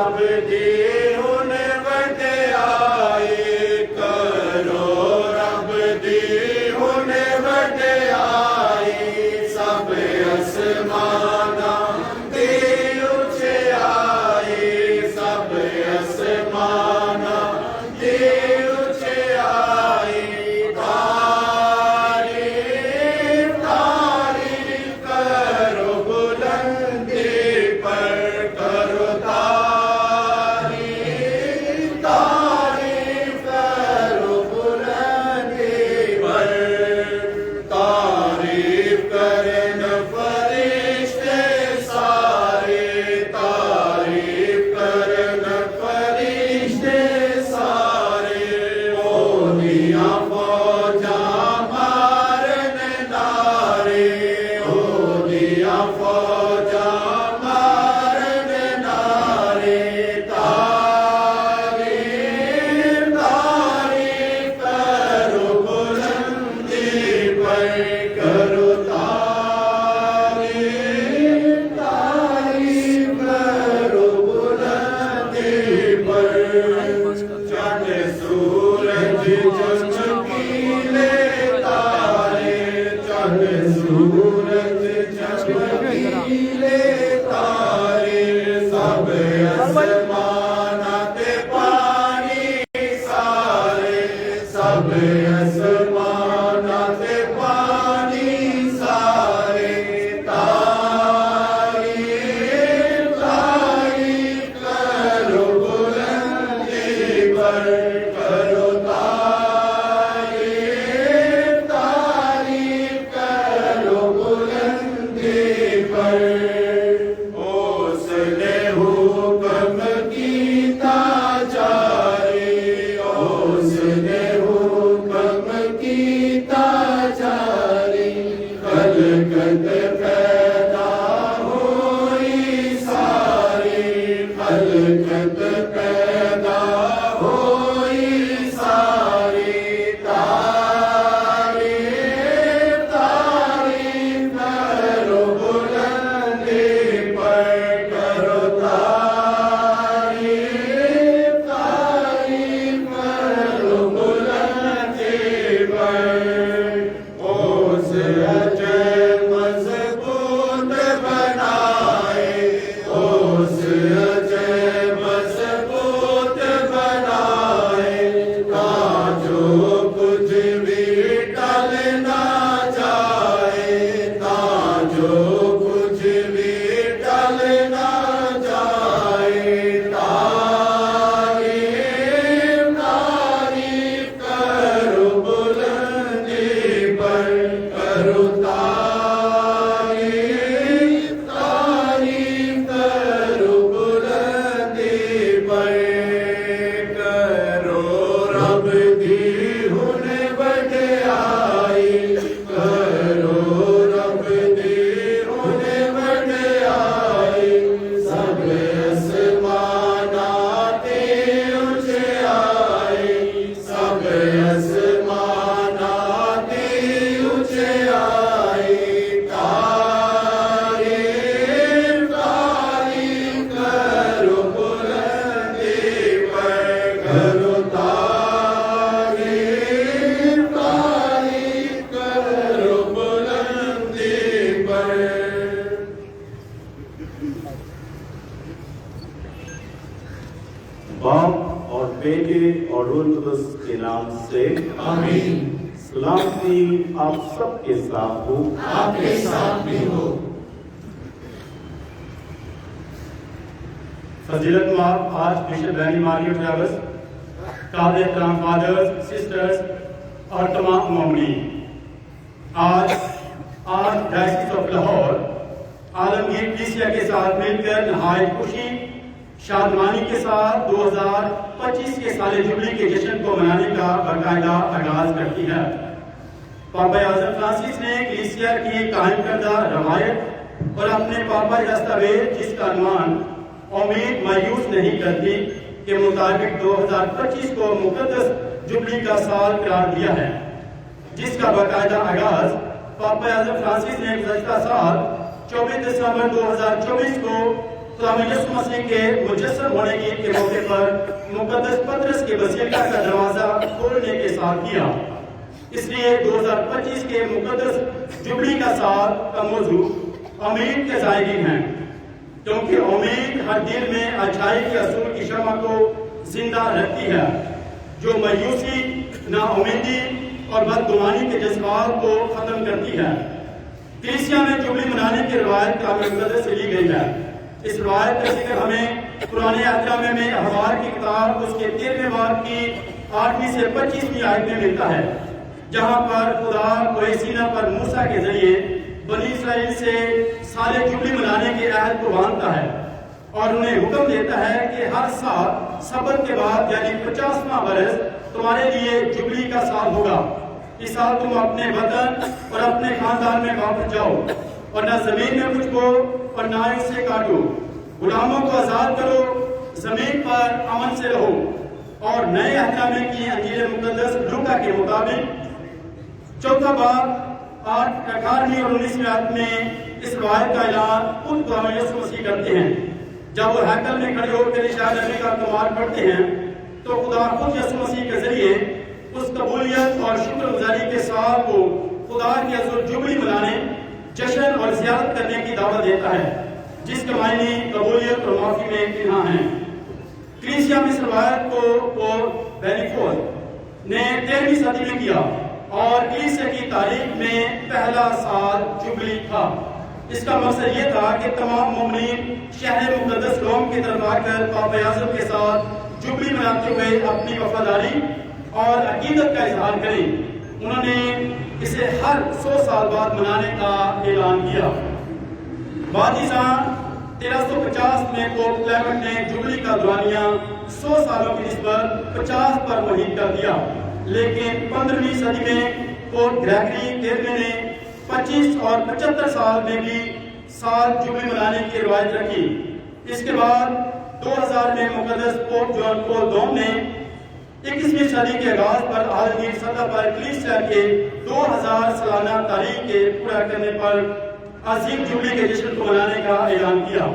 रब दी हुन वड्याई करो रब दी हुन वड्याई सब असमाना दी उचियाई सब असमाना दी उचियाई तारीफ तारीफ करो बुलंदी पर करो तारीफ तारीफ करो बुलंदी पर तारीफ करन फरिश्ते सारे तारीफ करन फरिश्ते सारे ओलिया फौजा मारन नारे ओलिया फौजा मारन नारे तारीफ तारीफ करो बुलंदी पर करो तारीफ तारीफ करो बुलंदी पर चंद सूरज चमकीले तारे चंद सूरज चमकीले तारे सब असमाना ते पानी सारे सब असमाना ते पानी सारे तारीफ तारीफ करो बुलंदी पर करो तारीफ तारीफ करो बुलंदी पर उसने हुक्म कीता जारी उसने हुक्म कीता जारी खलकत पैदा हुई सारी खलकत पैदा हुई सारी तारीफ तारीफ करो बुलंदी पर करो तारीफ तारीफ करो बुलंदी पर ओस अजय मजबूत बनाए ओस अजय मजबूत बनाए ताजो कुछ भी टल ना जाए ताजो कुछ भी टल ना जाए तारीफ तारीफ करो बुलंदी पर करो तारीफ तारीफ करो बुलंदी पर करो रब दी हुन वड्याई करो रब दी हुन वड्याई सब असमाना ते उचियाई सब असमाना ते उचियाई तारीफ तारीफ करो बुलंदी पर करो तारीफ तारीफ करो बुलंदी पर बाप और बेटे और रूह कुदस के नाम से आमीन। सलामती आप सबके साथ हो आपके साथ भी हो। फजीलतवार आज बिशप रैनी मारियो ट्रैवल्स कादे इकराम फादर्स सिस्टर्स और तमाम मोमिन आज डायसिस ऑफ लाहौर आलमगीर कलीसिया के साथ मिलकर नहायत खुशी शादमानी के साथ 2025 के साले जुबली के जश्न को मनाने का बाकायदा आगाज करती है। पापा आज़म फ्रांसिस ने कलीसिया की कायम करदा रवायत और अपने पापा दस्तावेज जिसका अनुमान उम्मीद मायूस नहीं करती के मुताबिक 2025 को मुकद्दस जुबली का साल करार दिया है, जिसका बाकायदा आगाज पापा आज़म फ्रांसिस ने गुज़श्ता साल 24 दिसंबर 2024 को खुदावंद यीशु मसीह के मुजस्सम होने की के मौके पर मुकद्दस पतरस के बसीलिका का दरवाजा खोलने के साथ किया। इसलिए 2025 के मुकद्दस जुबली का साल का मौजू उम्मीद के ज़ायरीन है, क्योंकि उम्मीद हर दिल में अच्छाई के असूल की शमा को जिंदा रखती है, जो मायूसी, नाउमीदी और बदगुमानी के जज्बात को खत्म करती है। कलीसिया में जुबली मनाने की रवायत कामिल मुक़द्दस से ली गई है। इस रवायत का जिक्र हमें पुराने अहदनामे में अहबार की किताब उसके 13वें बाब की 8वीं से 25वीं आयत में मिलता है, जहां पर खुदा कोहे सीना पर मूसा के जरिए बनी इस्राएल से साले जुबली मनाने के अहद को बांधता है और उन्हें हुक्म देता है कि हर साल सबत के बाद यानी 50वां बरस तुम्हारे लिए जुबली का साल होगा। इस साल तुम अपने वतन और अपने खानदान में वापस जाओ और न जमीन में कुछ बो और न इसे काटो, गुलामों को आजाद करो, जमीन पर अमन से रहो। और नए अहदनामे की अंजील मुक़द्दस लूका के मुताबिक 4वां बाब 18वीं और 19वीं आयत में इस रवायत का ऐलान खुद खुदावंद यीशु मसीह करते हैं। जब वो हैकल में खड़े होकर इशारा नबी का कमाल पढ़ते हैं तो खुदा खुद यीशु मसीह के जरिए उस कबूलियत और शुक्रगुजारी के साल को खुदा के हज़ूर जुबली मनाने, जश्न और ज़ियारत करने की दावत देता है, जिसके मायने कबूलियत और माफी में इन्हा है। कलीसिया में इस रवायत को बेनिफोस ने 13वीं सदी में किया और कलीसिया की तारीख में पहला साल जुबली था। इसका मकसद ये था कि तमाम मोमिनीन शहर मुक़द्दस रोम की तरफ आकर पापा आज़म के साथ जुबली मनाते हुए अपनी वफादारी और अकीदत का इजहार करें। उन्होंने इसे हर 100 साल बाद मनाने का ऐलान किया। बाद 1350 में पोप क्लेमेंट ने जुबली का दौरानिया 100 सालों की निस्बत 50 पर मुहित कर दिया, लेकिन 15वीं सदी में पोप ग्रेगरी 13वें ने 25 और 75 साल में भी साल जुबली मनाने की रवायत रखी। इसके बाद 2000 में मुक़द्दस पोप जॉन पॉल II ने 21वीं सदी के आगाज पर आलमगीर सतह पर कलीसिया के 2000 सालाना तारीख के पूरा करने पर अजीम जुबली के जश्न को मनाने का ऐलान किया।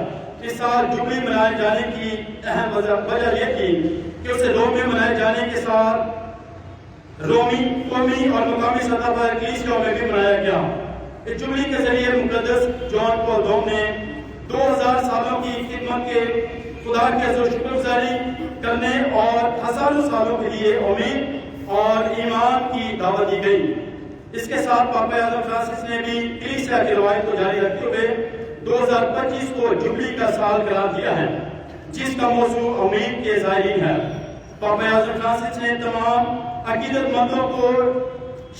इस साल जुबली मनाए जाने की अहम वजह यह थी कि उसे रोम में मनाए जाने के साथ रोमी, कौमी और मुकामी सतह पर कलीसिया में भी मनाया गया। इस जुबली के जरिए मुक़द्दस जॉन पॉल II ने 2000 सालों की खिदमत के खुदा के शुक्रगुजारी करने और हजारों सालों के लिए उम्मीद और ईमान की दावत दी गई। इसके साथ पापा आज़म फ्रांसिस ने भी कलीसिया की रवायत को जारी रखते हुए 2025 को जुबली का साल करार दिया है, जिसका मौजू उम्मीद के ज़ायरीन है। पापा आज़म फ्रांसिस ने तमाम अकीदतमंदों को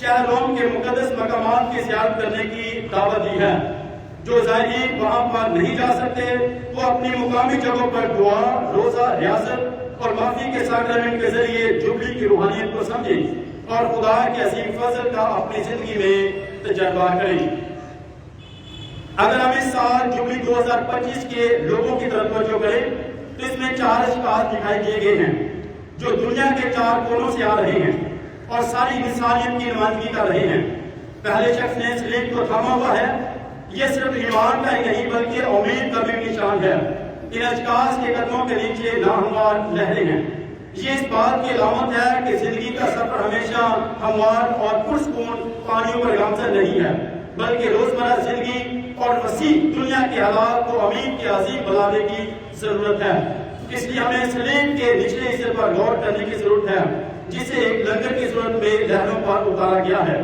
शहर रोम के मुक़द्दस मकामात की ज़ियारत करने की दावत दी है। जो ज़ायरीन वहाँ पर नहीं जा सकते वो अपनी मुकामी जगहों पर दुआ, रोज़ा, रियासत और माफी के साक्रामेंट के जरिए जुबली की रूहानियत को समझें और खुदा के अजीम फजल का अपनी जिंदगी में तजर्बा करें। अगर हम इस साल जुबली 2025 के लोगों की तरफ तवज्जो करें तो इसमें 4 अशख़ास दिखाई दिए गए हैं जो दुनिया के 4 कोनों से आ रहे हैं और सारी इंसानियत की नुमाइंदगी कर रहे हैं। पहले शख्स ने सलीब को थामा हुआ है। ये सिर्फ ईमान का ही नहीं बल्कि उम्मीद का भी निशान है। इन अशख़ास के कदमों के नीचे नाहमवार लहरें हैं। ये इस बात की अलामत है कि जिंदगी का सफर हमेशा हमवार और पुरसकून पानियों पर गामज़न नहीं है, बल्कि रोजमर्रा जिंदगी और वसी दुनिया के हालात को उम्मीद के अजीम बनाने की जरूरत है। इसलिए हमें सलीब के निचले हिस्से पर गौर करने की जरूरत है, जिसे एक लंगर की सूरत में लहरों पर उतारा गया है।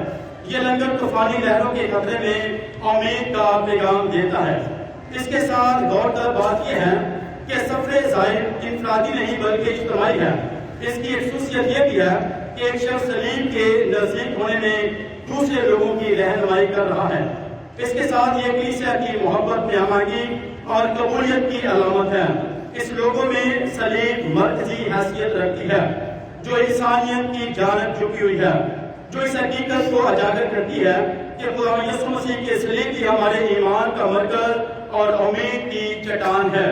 ये लंगर तूफानी लहरों के खतरे में उम्मीद का पैगाम देता है। इसके साथ गौरतलब बात यह है कि सफरे ज़ाहिर इनफरादी नहीं बल्कि इज्तिमाई है। इसकी एक खासियत यह भी है कि एक शख्स सलीब के नजदीक होने में दूसरे लोगों की रहनुमाई कर रहा है। इसके साथ ये कलीसिया की मोहब्बत में आमागी और कबूलियत की अलामत है। इस लोगों में सलीब मरकजी हैसियत रखती है जो इंसानियत की जानब झुकी हुई है, जो इस हकीकत को उजागर करती है कि खुदा यीशु मसीह के सलीब ही हमारे ईमान का मरकज और उम्मीद की चट्टान है।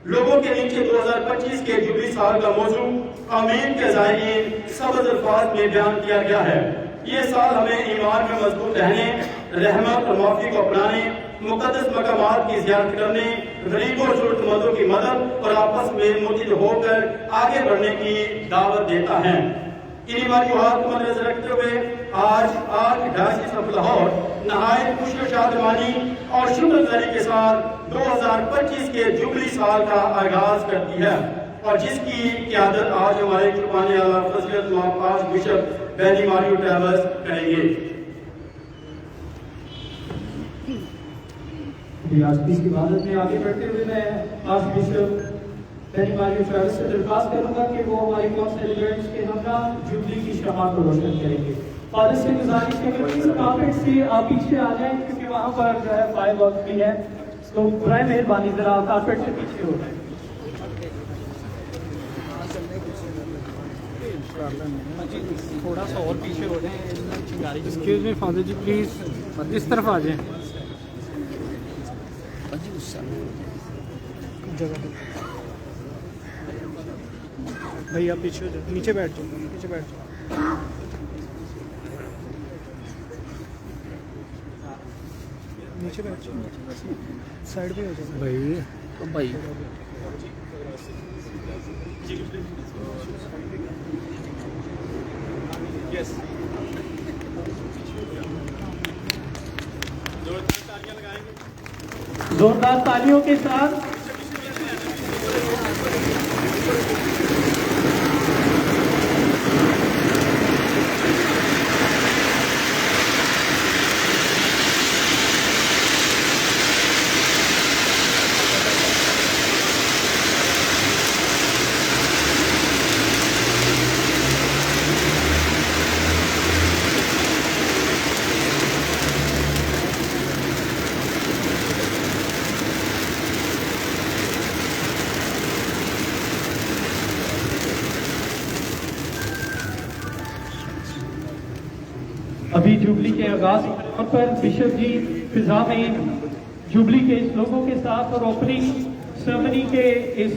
लोगों के नीचे 2025 के जुबली साल का मौजू उम्मीद के ज़ायरीन सबज अल्फाज में बयान किया गया है। ये साल हमें ईमान में मजबूत रहने, रहमत और माफी को अपनाने, मुकद्दस मकामात की ज़ियारत करने गरीबों और जरूरतमंदों की मदद और आपस में मुत्तहिद होकर आगे बढ़ने की दावत देता है। इन्हीं वजूहात को मद्देनजर रखते हुए आज आर्कडायसिस ऑफ लाहौर नहायत खुशी शादमानी और शुक्रगुजारी के साथ 2025 के जुबली साल का आगाज करती है और जिसकी क़यादत आज हमारे कुर्बानी आला फज़ीलत मोहम्मद बिशप बैनी मारियो ट्रैवर्स करेंगे। आज की इबादत में आगे बढ़ते हुए मैं आज बिशप बैनी मारियो ट्रैवर्स से दरख्वास्त करूंगा कि वो हमारे कौन सेलिब्रेट्स के हमरा जुबली की शमा को रोशन करेंगे। फादर से गुजारिश है कि इस कार्पेट से आप पीछे आ जाएं क्योंकि वहाँ पर जो है फायर वर्क भी है, तो बराए मेहरबानी जरा कार्पेट से पीछे हो जाए। थोड़ा सा और पीछे हो जाए। Excuse me father ji, please इस तरफ आ जाएं। भैया पीछे हो जाओ, नीचे बैठ जाओ, नीचे बैठ जाओ, नीचे बैठ जाओ, साइड पे हो जाओ भाई। तो भाई यस, जोरदार तालियों के साथ अभी जुबली के आगाज पर बिशप जी फिजा में जुबली के इस लोगों के साथ और ओपनिंग सेरेमनी के इस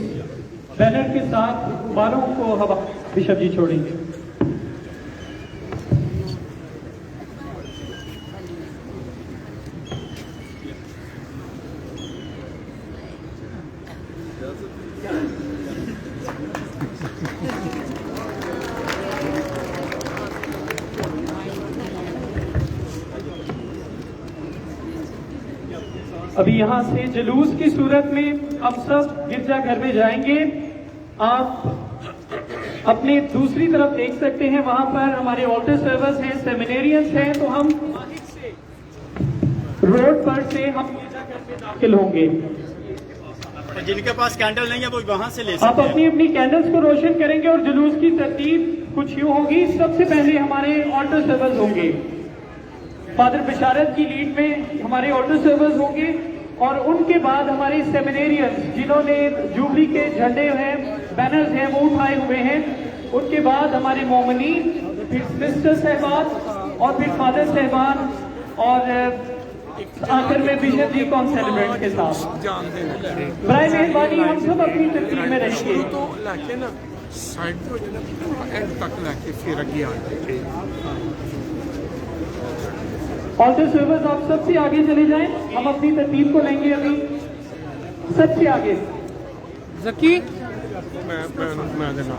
बैनर के साथ बालों को हवा बिशप जी छोड़ेंगे। अभी यहाँ से जुलूस की सूरत में हम सब गिरजा घर में जाएंगे। आप अपने दूसरी तरफ देख सकते हैं, वहां पर हमारे ऑल्टर सर्वर्स हैं, सेमिनेरियंस हैं, तो हम रोड पर से हम गिरजा घर में दाखिल होंगे। जिनके पास कैंडल नहीं है वो वहां से ले आप सकते हैं। अपनी अपनी कैंडल्स को रोशन करेंगे और जुलूस की तरतीब कुछ यूं होगी। सबसे पहले हमारे ऑल्टर सर्वर्स होंगे, फादर बिशारत की लीड में हमारे ऑल्टर सर्वर्स होंगे और उनके बाद हमारे सेमिनेरियंस जिन्होंने जुबली के झंडे हैं, बैनर्स हैं, वो उठाए हुए हैं, उनके बाद हमारे मोमिनीन, फिर सिस्टर साहबान और फिर फादर साहबान और आखिर में बिशप जी कौन सेलिब्रेट के साथ। बराए मेहरबानी हम सब अपनी तरतीब में रहेंगे। तो लाके ना साइड पे एंड तक लाके फिर आगे आ जाए। ऑल्टर सर्वर्स आप सबसे आगे चले जाएं, हम अपनी तरतीब को लेंगे। अभी सबसे आगे जकी मैं देना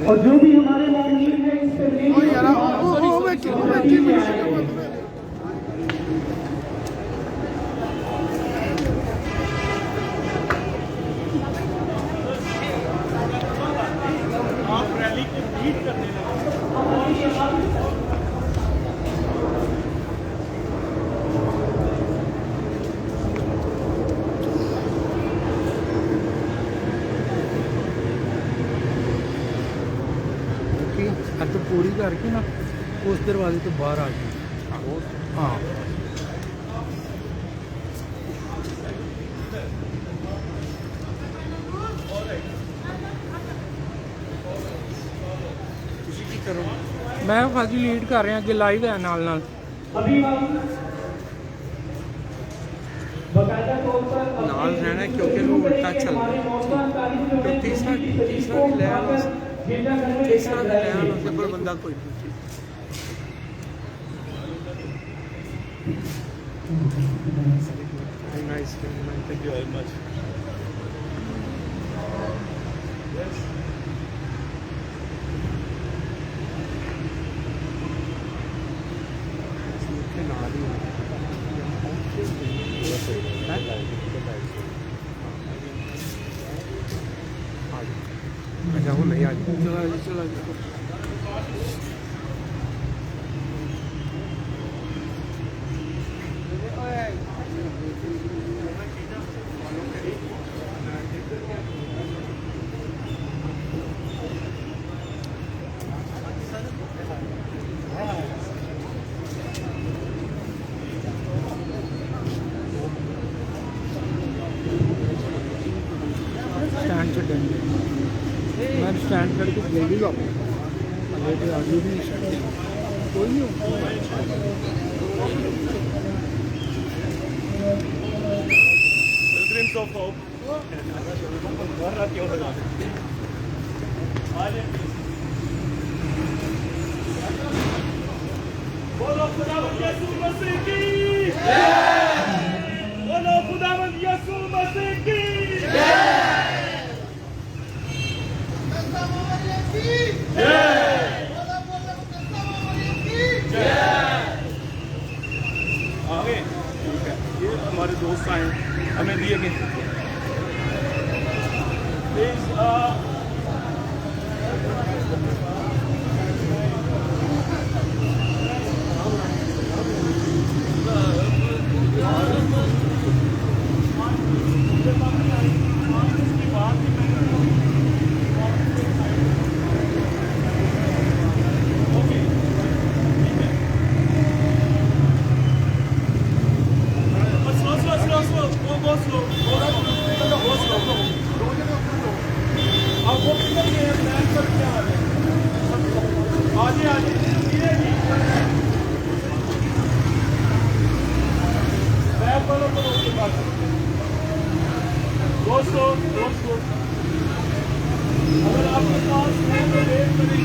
और जो भी हमारे मोमिनीन हैं इस तो पूरी करके ना उस दरवाजे तो बाहर आ गई। हाँ मैं भाजी लीड कर रहा अगे लाइव है नाल नाल। नाल रहना क्योंकि वो उल्टा चल रहा है। तो तीसरा लैन से पर बंदा कोई नहीं। Nice, man. Thank you very much. अच्छा वो नहीं आ चला स्टैंड से डेंगे मैं स्टैंड करके ले भी लो अरे तो आगे भी कोई नहीं Pilgrims of Hope. बोलो खुदावंद यीशु मसीह की जय। बोलो खुदावंद यीशु मसीह की आगे ठीक है, ये हमारे दोस्त आए हमें दिए गए प्लीज दोस्तों अगर आपके पास है तो वेट करें।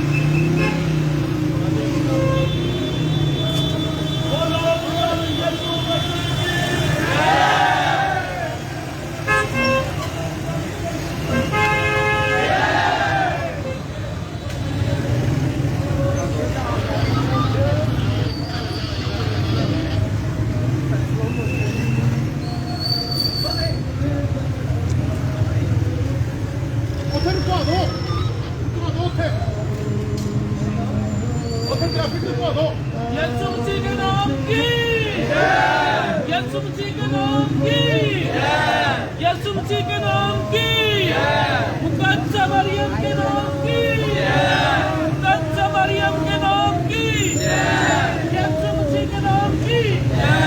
यीशु मसीह के नाम की जय। यीशु मसीह के नाम की जय। यीशु मसीह के नाम की जय। मुकद्दस मरियम के नाम की जय। मुकद्दस मरियम के नाम की जय। यीशु मसीह के नाम की जय।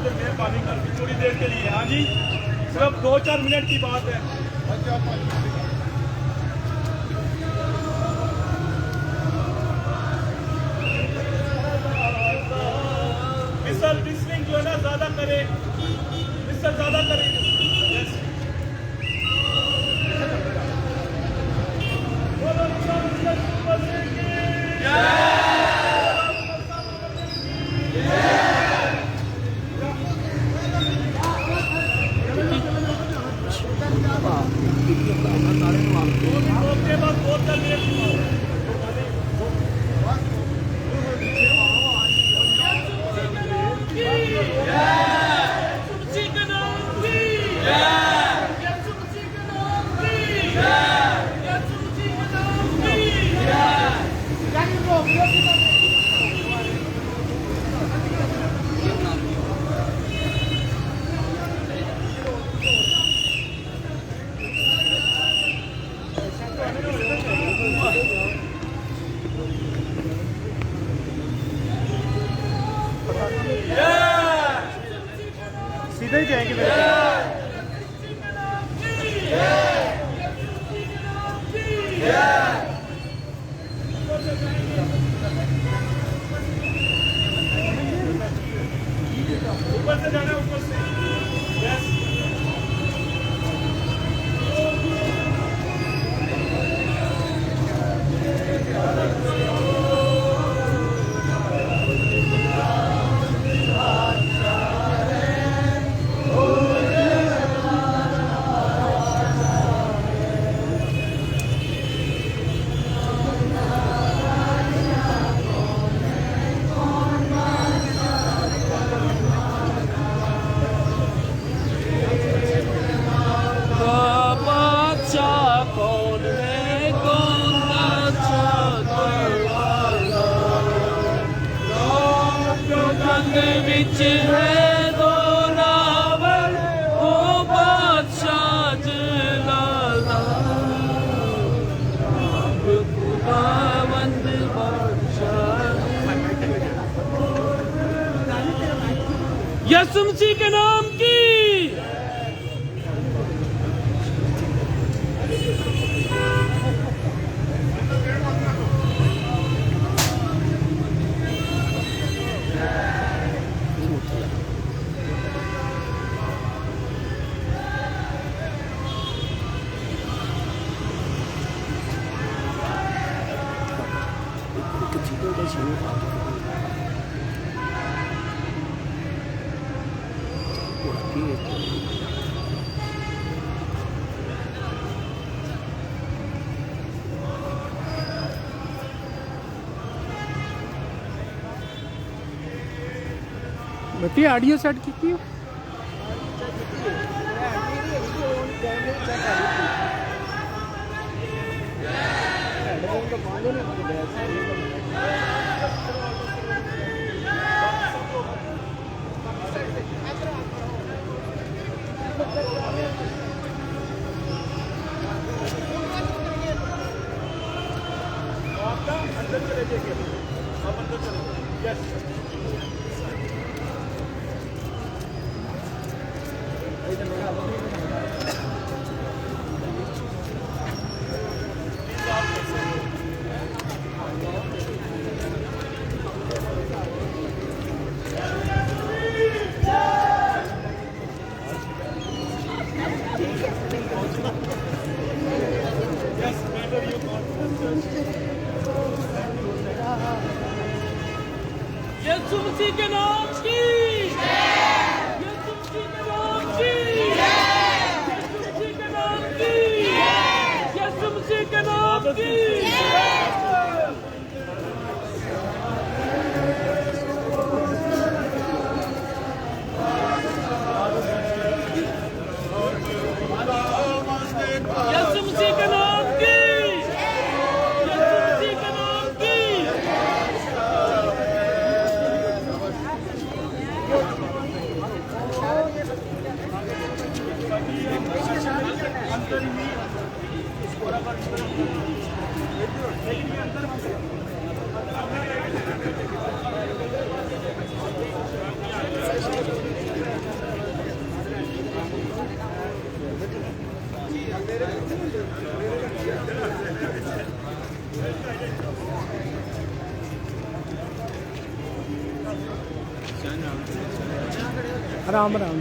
मेहरबानी कर थोड़ी देर के लिए। हाँ जी, सिर्फ 2-4 मिनट की बात है। विस्लिंग जो है ना ज्यादा करे, विस्ल ज्यादा करे। यीशु मसीह के नाम की विच है दोरावर ओ बादशाह जलाला खुदावंद बादशाह यीशु मसीह के नाम की बती ऑडियो सेट की यीशु मसीह के नाम की यीशु मसीह के नाम की यीशु मसीह के नाम की यीशु मसीह के नाम की यीशु मसीह के नाम की यीशु मसीह के नाम की आराम आराम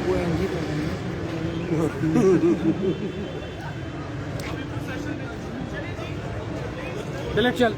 वो एंजी चल चल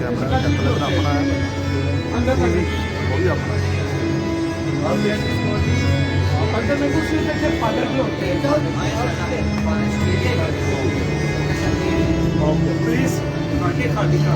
कैमरा कैप्टन अपना है, वो भी अपना है। अंदर में कुछ सिर्फ फादर के होते हैं। प्लीज आगे खाली का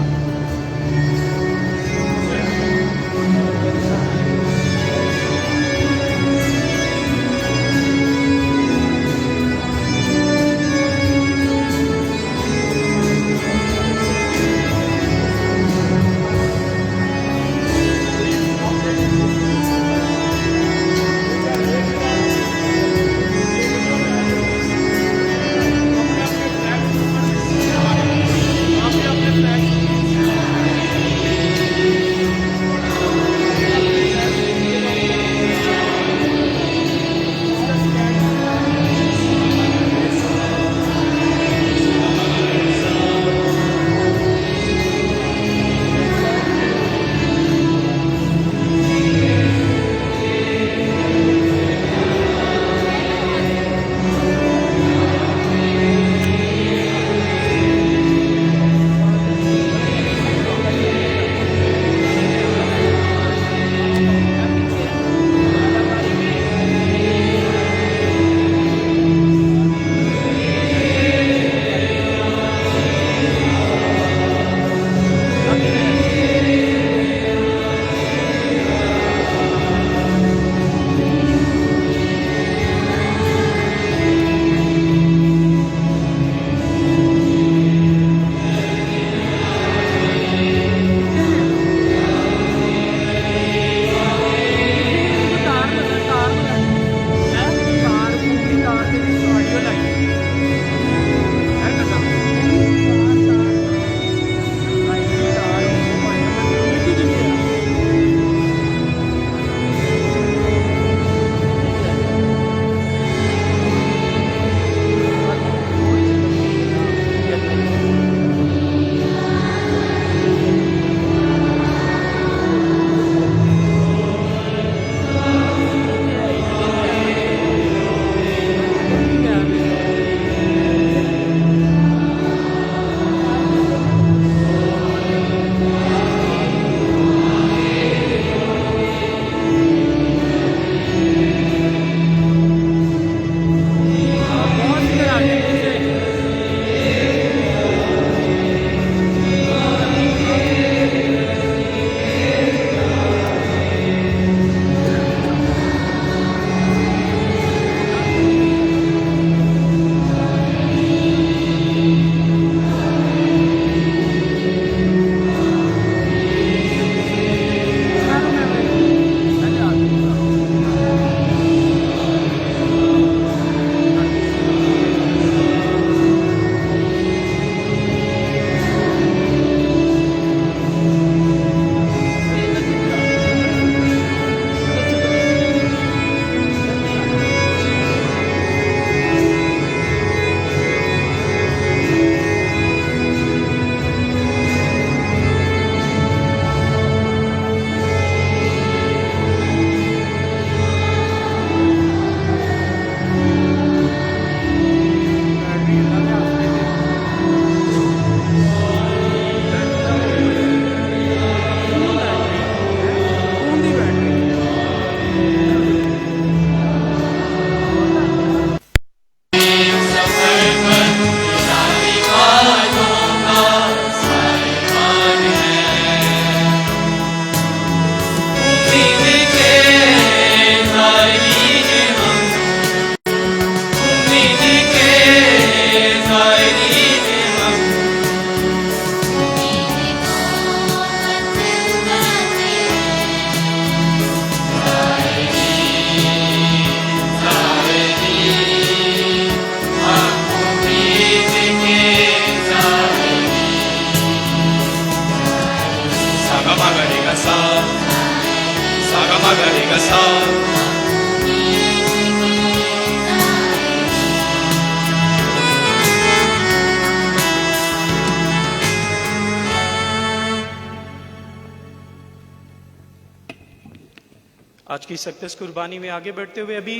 आज की सकदस कुर्बानी में आगे बढ़ते हुए अभी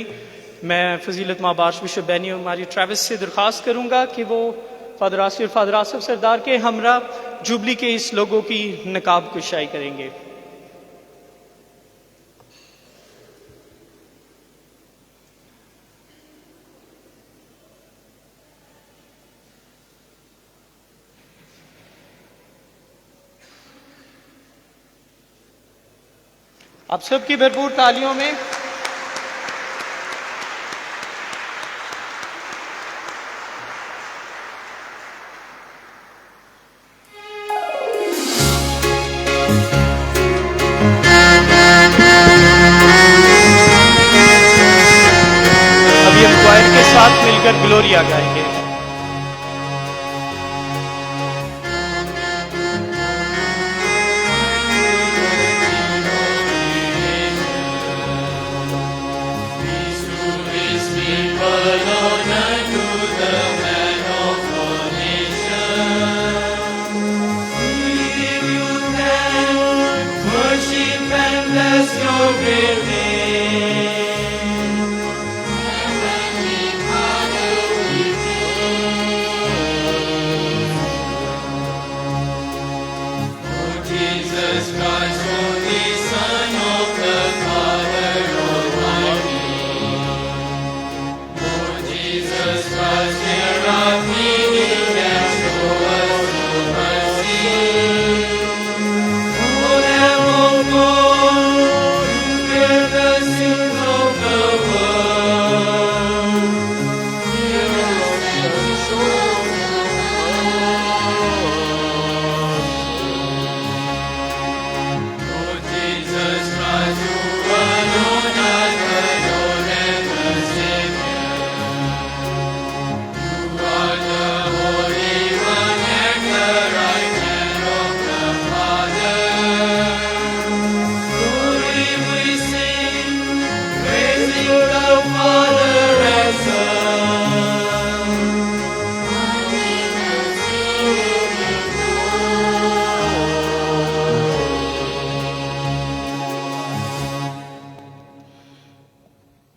मैं फजीलत माबाश बिशप बैनी मारी ट्रेविस से दरख्वास्त करूंगा कि वो फादर आसिफ और फादर आसिफ सरदार के हमरा जुबली के इस लोगों की नकाब कुशाई करेंगे। आप सबकी भरपूर तालियों में अभी हम क्वायर के साथ मिलकर ग्लोरिया गाएंगे।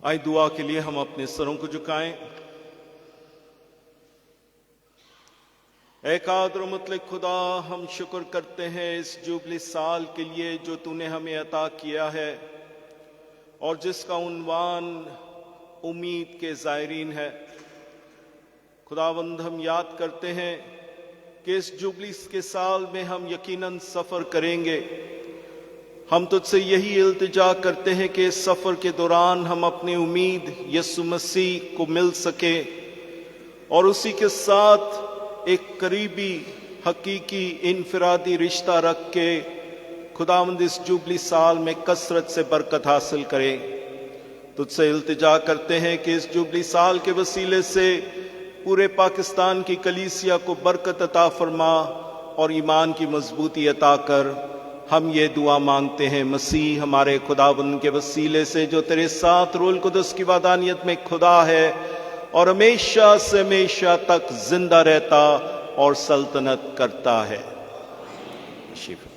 आए दुआ के लिए हम अपने सरों को झुकाएं। ए कादिर और मुतलक खुदा, हम शुक्र करते हैं इस जुबली साल के लिए जो तूने हमें अता किया है और जिसका उन्वान उम्मीद के ज़ायरीन है। खुदावंद, हम याद करते हैं कि इस जुबली के साल में हम यकीनन सफ़र करेंगे। हम तुझसे यही इल्तिजा करते हैं कि इस सफ़र के दौरान हम अपनी उम्मीद यीशु मसीह को मिल सके और उसी के साथ एक करीबी हकीकी इनफरादी रिश्ता रख के खुदावंद इस जुबली साल में कसरत से बरकत हासिल करें। तुझसे इल्तिजा करते हैं कि इस जुबली साल के वसीले से पूरे पाकिस्तान की कलीसिया को बरकत अता फरमा और ईमान की मजबूती अता कर। हम ये दुआ मांगते हैं मसीह हमारे खुदावंद के वसीले से जो तेरे साथ रूहुल कुदस की वादानियत में खुदा है और हमेशा से हमेशा तक जिंदा रहता और सल्तनत करता है। शिफ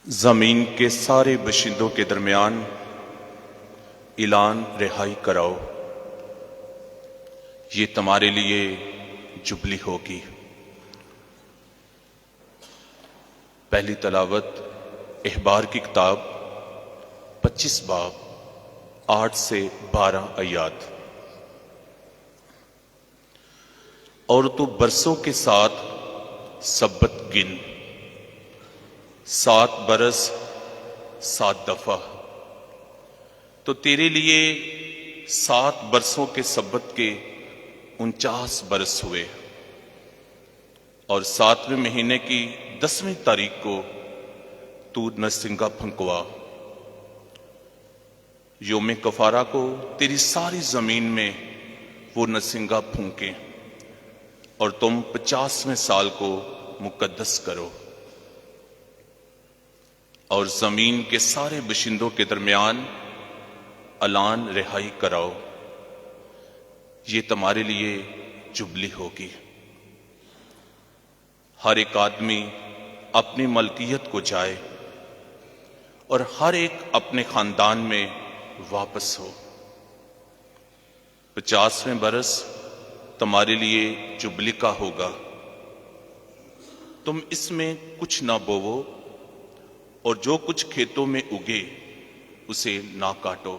जमीन के सारे बशिंदों के दरमियान ऐलान रिहाई कराओ, ये तुम्हारे लिए जुबली होगी। पहली तलावत अहबार की किताब 25 बाब 8 से 12 आयात। और तू बरसों के साथ सब्बत गिन, 7 बरस 7 दफा, तो तेरे लिए 7 बरसों के सब्बत के 49 बरस हुए। और 7वें महीने की 10वीं तारीख को तू नरसिंगा फंकवा। योम कफारा को तेरी सारी जमीन में वो नरसिंगा फूंके और तुम 50वें साल को मुकद्दस करो और जमीन के सारे बशिंदों के दरमियान अलान रिहाई कराओ। ये तुम्हारे लिए जुबली होगी। हर एक आदमी अपनी मलकियत को जाए और हर एक अपने खानदान में वापस हो। 50वें बरस तुम्हारे लिए जुबली का होगा। तुम इसमें कुछ ना बोवो और जो कुछ खेतों में उगे उसे ना काटो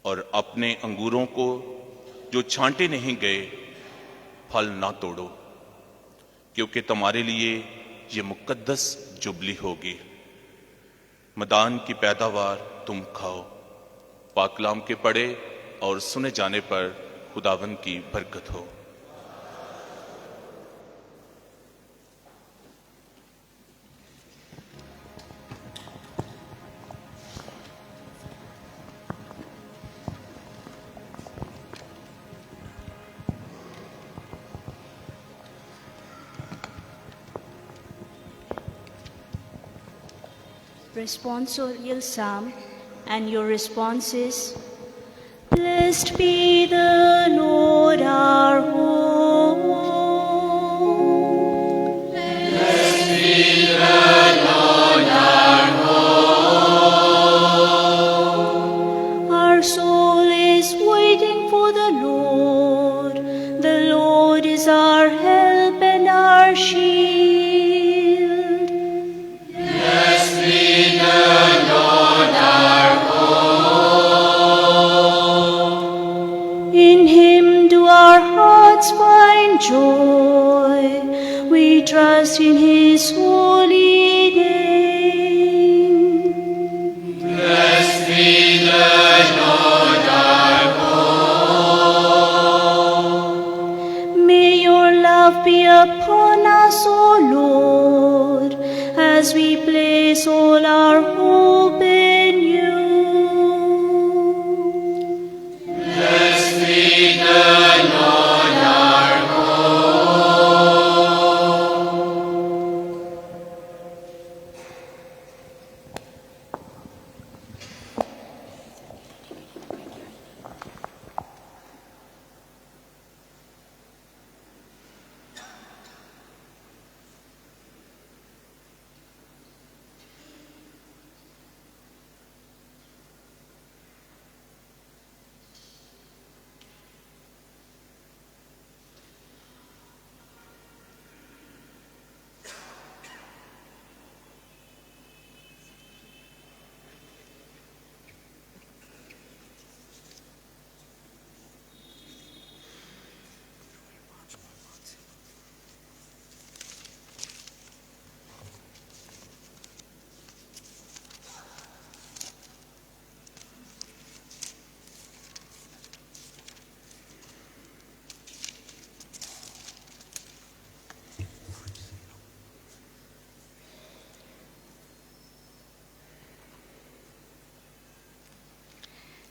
और अपने अंगूरों को जो छांटे नहीं गए फल ना तोड़ो, क्योंकि तुम्हारे लिए ये मुकद्दस जुबली होगी। मदान की पैदावार तुम खाओ। पाकलाम के पढ़े और सुने जाने पर खुदावन की बरकत हो। Responsorial Psalm, and your response is, Blessed be the Lord our home. Blessed be the Lord our home. Our soul is waiting for the Lord. The Lord is our help and our shield. Find joy, we trust in His holy name. Blessed be the Lord our God. May your love be upon us, O Lord, as we place all our hope in you. Blessed be the Lord.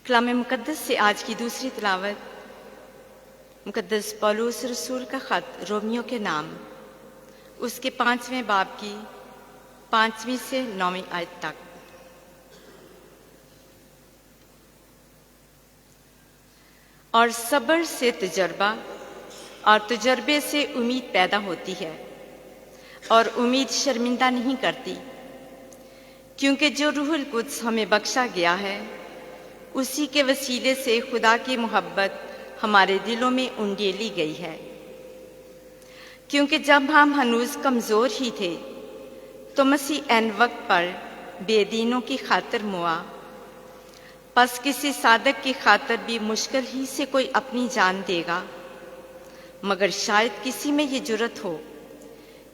कलाम मुकद्दस से आज की दूसरी तिलावत मुकद्दस पौलुस रसूल का ख़त Romeo के नाम, उसके 5वें बाब की 5वीं से 9वीं आयत तक। और सब्र से तजर्बा और तजर्बे से उम्मीद पैदा होती है और उम्मीद शर्मिंदा नहीं करती, क्योंकि जो रूहुल कुद्स हमें बख्शा गया है उसी के वसीले से खुदा की मोहब्बत हमारे दिलों में उंडेली गई है। क्योंकि जब हम हनूज कमज़ोर ही थे तो मसीह ऐन वक्त पर बेदीनों की खातिर मुआ। बस किसी सादक की खातिर भी मुश्किल ही से कोई अपनी जान देगा, मगर शायद किसी में ये जुर्रत हो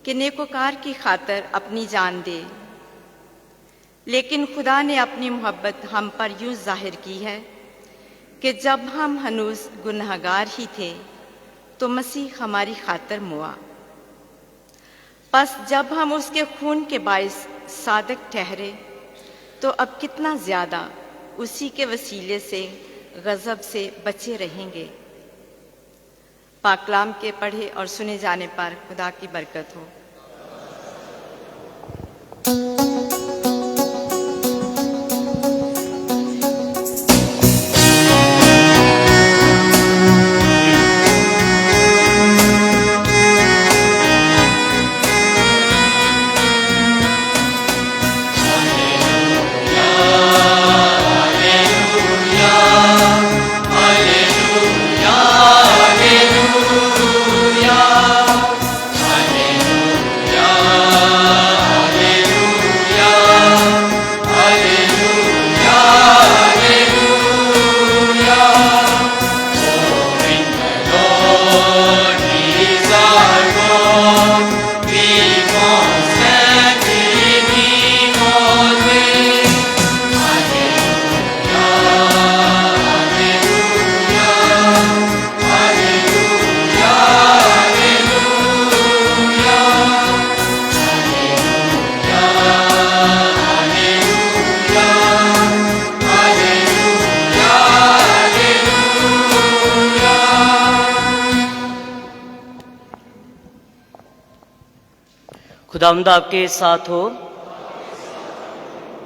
कि नेकोकार की खातिर अपनी जान दे। लेकिन खुदा ने अपनी मोहब्बत हम पर यूँ जाहिर की है कि जब हम हनूज गुनहगार ही थे तो मसीह हमारी खातिर मुआ। बस जब हम उसके खून के बाइस सादक ठहरे तो अब कितना ज़्यादा उसी के वसीले से गज़ब से बचे रहेंगे। पाकलाम के पढ़े और सुने जाने पर खुदा की बरकत हो। खुदावंद आपके साथ हो।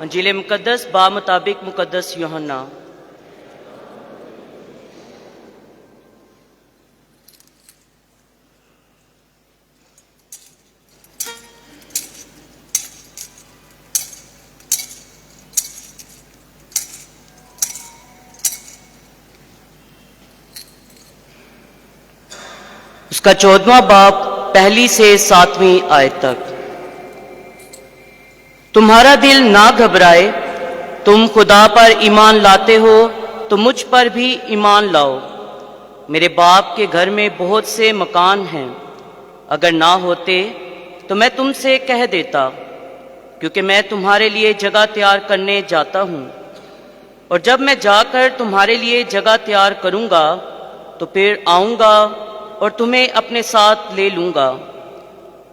अंजील मुकद्दस बा मुताबिक मुकद्दस यूहन्ना। उसका 14वां बाब पहली से 7वीं आयत तक। तुम्हारा दिल ना घबराए, तुम खुदा पर ईमान लाते हो तो मुझ पर भी ईमान लाओ। मेरे बाप के घर में बहुत से मकान हैं, अगर ना होते तो मैं तुमसे कह देता, क्योंकि मैं तुम्हारे लिए जगह तैयार करने जाता हूँ। और जब मैं जाकर तुम्हारे लिए जगह तैयार करूँगा तो फिर आऊँगा और तुम्हें अपने साथ ले लूँगा,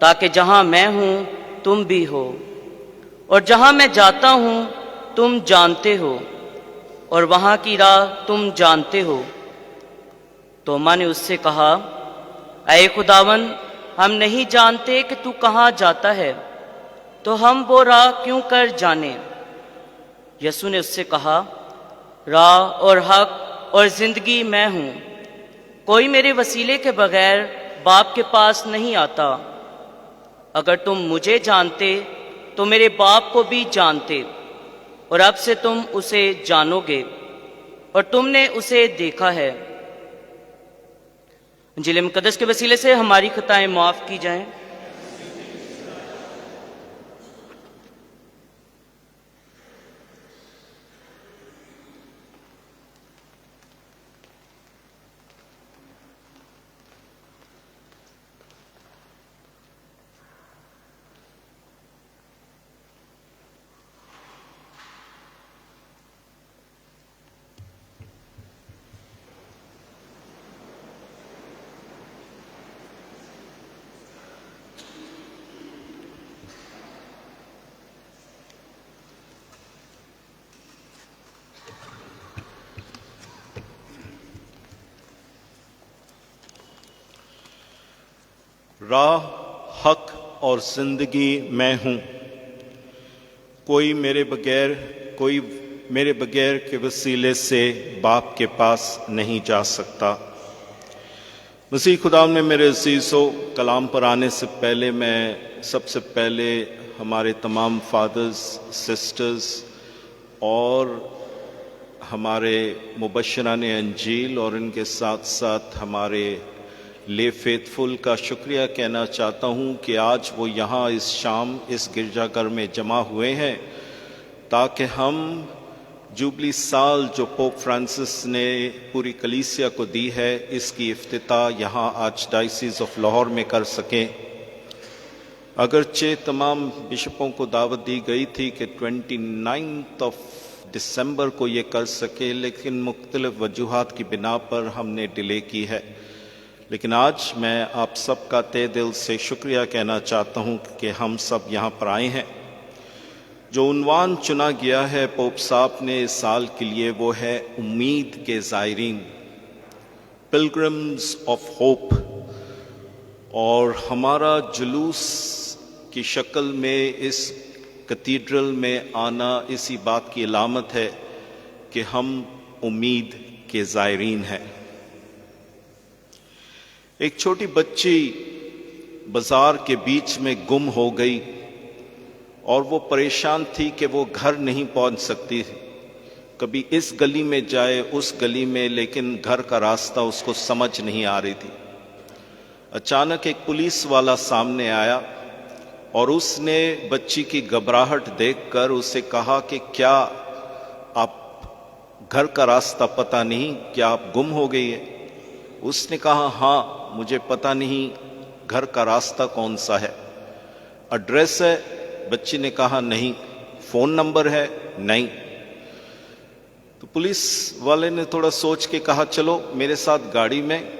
ताकि जहाँ मैं हूँ तुम भी हो, और जहाँ मैं जाता हूँ तुम जानते हो, और वहाँ की राह तुम जानते हो। तोमा ने उससे कहा, ऐ खुदावन, हम नहीं जानते कि तू कहाँ जाता है, तो हम वो राह क्यों कर जाने। यसू ने उससे कहा, राह और हक और जिंदगी मैं हूँ। कोई मेरे वसीले के बगैर बाप के पास नहीं आता। अगर तुम मुझे जानते तो मेरे बाप को भी जानते, और अब से तुम उसे जानोगे और तुमने उसे देखा है। इंजील मुकद्दस के वसीले से हमारी खताएं माफ की जाएं। राह, हक और जिंदगी मैं हूँ। कोई मेरे बगैर के वसीले से बाप के पास नहीं जा सकता। मसीह खुदा में मेरे अज़ीज़ों, कलाम पर आने से पहले मैं सबसे पहले हमारे तमाम फादर्स, सिस्टर्स और हमारे मुबश्शिरान अंजील और इनके साथ साथ हमारे ले फेथफुल का शुक्रिया कहना चाहता हूँ कि आज वो यहाँ इस शाम इस गिरजाघर में जमा हुए हैं, ताकि हम जुबली साल जो पोप फ्रांसिस ने पूरी कलीसिया को दी है, इसकी इफ्तिताह यहाँ आज डायसिस ऑफ लाहौर में कर सकें। अगरचे तमाम बिशपों को दावत दी गई थी कि 29 दिसंबर को ये कर सके, लेकिन मुख्तलिफ वजूहात की बिना पर हमने डिले की है। लेकिन आज मैं आप सबका तहे दिल से शुक्रिया कहना चाहता हूँ कि हम सब यहाँ पर आए हैं। जो उन्वान चुना गया है पोप साहब ने इस साल के लिए वो है उम्मीद के ज़ायरीन, पिलग्रिम्स ऑफ होप। और हमारा जुलूस की शक्ल में इस कैथेड्रल में आना इसी बात की अलामत है कि हम उम्मीद के ज़ायरीन हैं। एक छोटी बच्ची बाजार के बीच में गुम हो गई और वो परेशान थी कि वो घर नहीं पहुंच सकती, कभी इस गली में जाए उस गली में, लेकिन घर का रास्ता उसको समझ नहीं आ रही थी। अचानक एक पुलिस वाला सामने आया और उसने बच्ची की घबराहट देखकर उसे कहा कि क्या आप घर का रास्ता पता नहीं, क्या आप गुम हो गई है? उसने कहा हाँ, मुझे पता नहीं घर का रास्ता कौन सा है, एड्रेस है? बच्ची ने कहा नहीं। फोन नंबर है? नहीं। तो पुलिस वाले ने थोड़ा सोच के कहा चलो मेरे साथ गाड़ी में,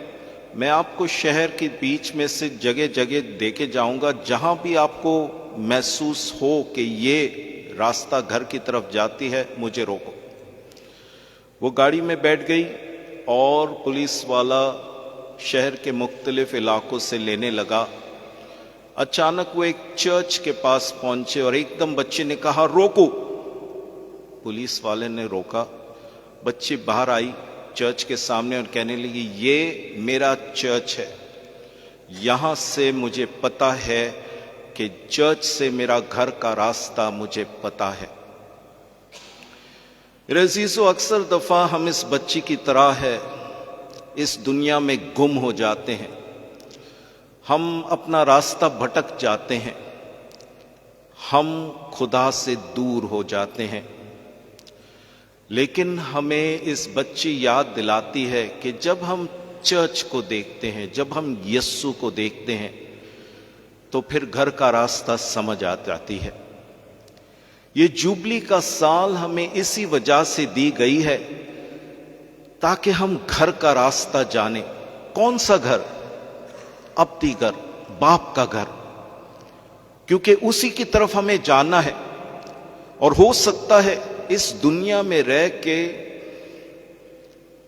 मैं आपको शहर के बीच में से जगह जगह देके जाऊंगा, जहां भी आपको महसूस हो कि ये रास्ता घर की तरफ जाती है मुझे रोको। वो गाड़ी में बैठ गई और पुलिस वाला शहर के मुख्तलिफ इलाकों से लेने लगा। अचानक वो एक चर्च के पास पहुंचे और एकदम बच्चे ने कहा रोको। पुलिस वाले ने रोका, बच्ची बाहर आई चर्च के सामने और कहने लगी ये मेरा चर्च है, यहां से मुझे पता है कि चर्च से मेरा घर का रास्ता मुझे पता है। रजीजो, अक्सर दफा हम इस बच्ची की तरह है इस दुनिया में गुम हो जाते हैं, हम अपना रास्ता भटक जाते हैं, हम खुदा से दूर हो जाते हैं। लेकिन हमें इस बच्ची याद दिलाती है कि जब हम चर्च को देखते हैं, जब हम यस्सु को देखते हैं, तो फिर घर का रास्ता समझ आ जाती है। ये जुबली का साल हमें इसी वजह से दी गई है ताकि हम घर का रास्ता जाने। कौन सा घर? अपनी घर, बाप का घर, क्योंकि उसी की तरफ हमें जाना है। और हो सकता है इस दुनिया में रह के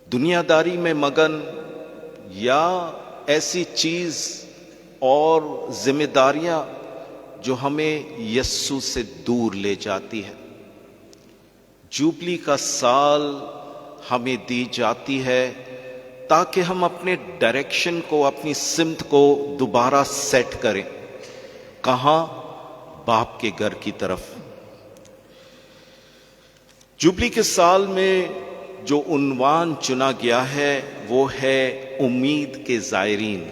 दुनियादारी में मगन या ऐसी चीज और जिम्मेदारियां जो हमें यस्सु से दूर ले जाती है। जुबली का साल हमें दी जाती है ताकि हम अपने डायरेक्शन को, अपनी सिमत को दोबारा सेट करें। कहां? बाप के घर की तरफ। जुबली के साल में जो उन्वान चुना गया है वो है उम्मीद के ज़ायरीन।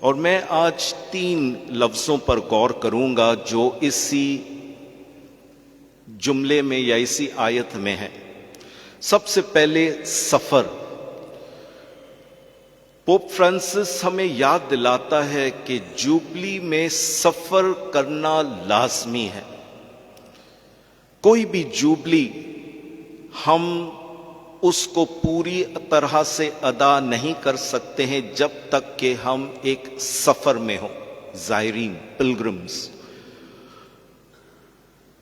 और मैं आज 3 लफ्जों पर गौर करूंगा जो इसी जुमले में या इसी आयत में है। सबसे पहले सफर। पोप फ्रांसिस हमें याद दिलाता है कि जुबली में सफर करना लाजमी है। कोई भी जुबली हम उसको पूरी तरह से अदा नहीं कर सकते हैं जब तक कि हम एक सफर में हो, ज़ायरीन, पिलग्रिम्स।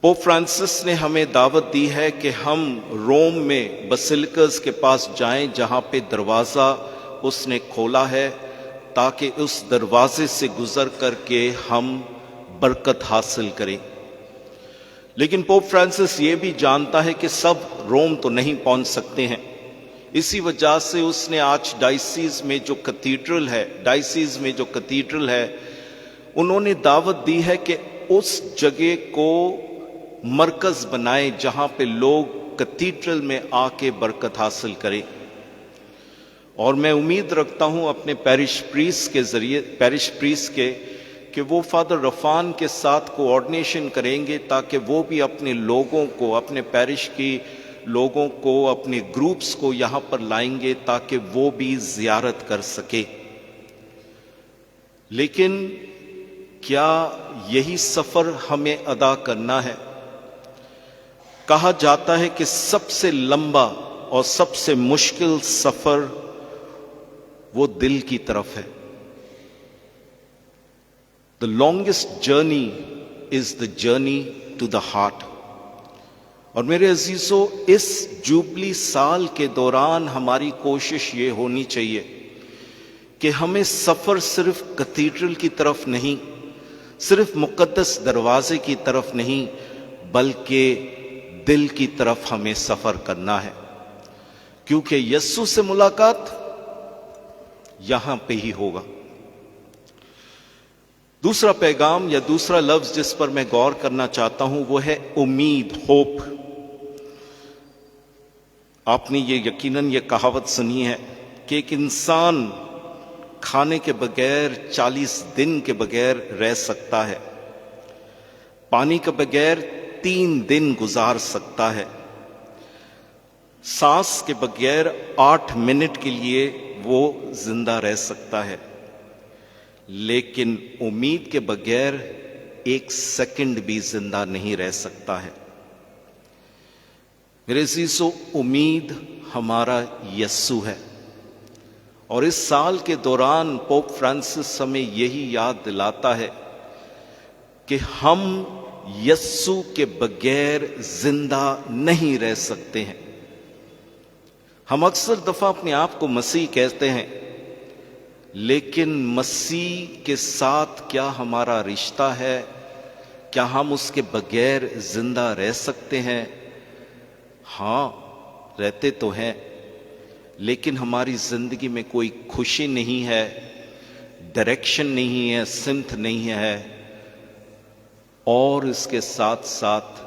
पोप फ्रांसिस ने हमें दावत दी है कि हम रोम में बसिलिकास के पास जाएं, जहां पे दरवाज़ा उसने खोला है ताकि उस दरवाजे से गुजर करके हम बरकत हासिल करें। लेकिन पोप फ्रांसिस ये भी जानता है कि सब रोम तो नहीं पहुंच सकते हैं। इसी वजह से उसने आज डायसीज में जो कैथीड्रल है उन्होंने दावत दी है कि उस जगह को मरकज बनाए जहां पे लोग कैथीड्रल में आके बरकत हासिल करें। और मैं उम्मीद रखता हूं अपने पैरिश प्रीस्ट के कि वो फादर रफान के साथ कोऑर्डिनेशन करेंगे ताकि वो भी अपने लोगों को, अपने पैरिश की लोगों को, अपने ग्रुप्स को यहां पर लाएंगे ताकि वो भी जियारत कर सके। लेकिन क्या यही सफर हमें अदा करना है? कहा जाता है कि सबसे लंबा और सबसे मुश्किल सफर वो दिल की तरफ है। The longest journey is the journey to the heart. और मेरे अजीजों, इस जुबली साल के दौरान हमारी कोशिश ये होनी चाहिए कि हमें सफर सिर्फ कैथेड्रल की तरफ नहीं, सिर्फ मुकद्दस दरवाजे की तरफ नहीं, बल्कि दिल की तरफ हमें सफर करना है, क्योंकि यस्सु से मुलाकात यहां पे ही होगा। दूसरा पैगाम या दूसरा लफ्ज जिस पर मैं गौर करना चाहता हूं वो है उम्मीद, होप। आपने ये यकीनन ये कहावत सुनी है कि एक इंसान खाने के बगैर 40 दिन के बगैर रह सकता है, पानी के बगैर 3 दिन गुजार सकता है, सांस के बगैर 8 मिनट के लिए वो जिंदा रह सकता है, लेकिन उम्मीद के बगैर 1 सेकंड भी जिंदा नहीं रह सकता है। मेरे अजीजों, उम्मीद हमारा यस्सु है। और इस साल के दौरान पोप फ्रांसिस हमें यही याद दिलाता है कि हम यस्सु के बगैर जिंदा नहीं रह सकते हैं। हम अक्सर दफा अपने आप को मसीह कहते हैं, लेकिन मसीह के साथ क्या हमारा रिश्ता है? क्या हम उसके बगैर जिंदा रह सकते हैं? हां, रहते तो हैं, लेकिन हमारी जिंदगी में कोई खुशी नहीं है, डायरेक्शन नहीं है, सिमत नहीं है, और इसके साथ साथ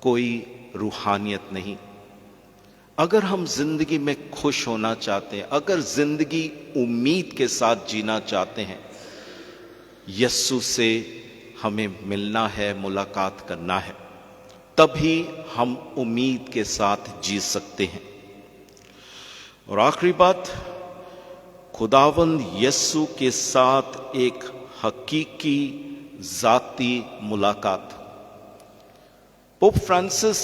कोई रूहानियत नहीं। अगर हम जिंदगी में खुश होना चाहते हैं, अगर जिंदगी उम्मीद के साथ जीना चाहते हैं, यस्सु से हमें मिलना है, मुलाकात करना है, तभी हम उम्मीद के साथ जी सकते हैं। और आखिरी बात, खुदावंद यस्सु के साथ एक हकीकी जाती मुलाकात। पोप फ्रांसिस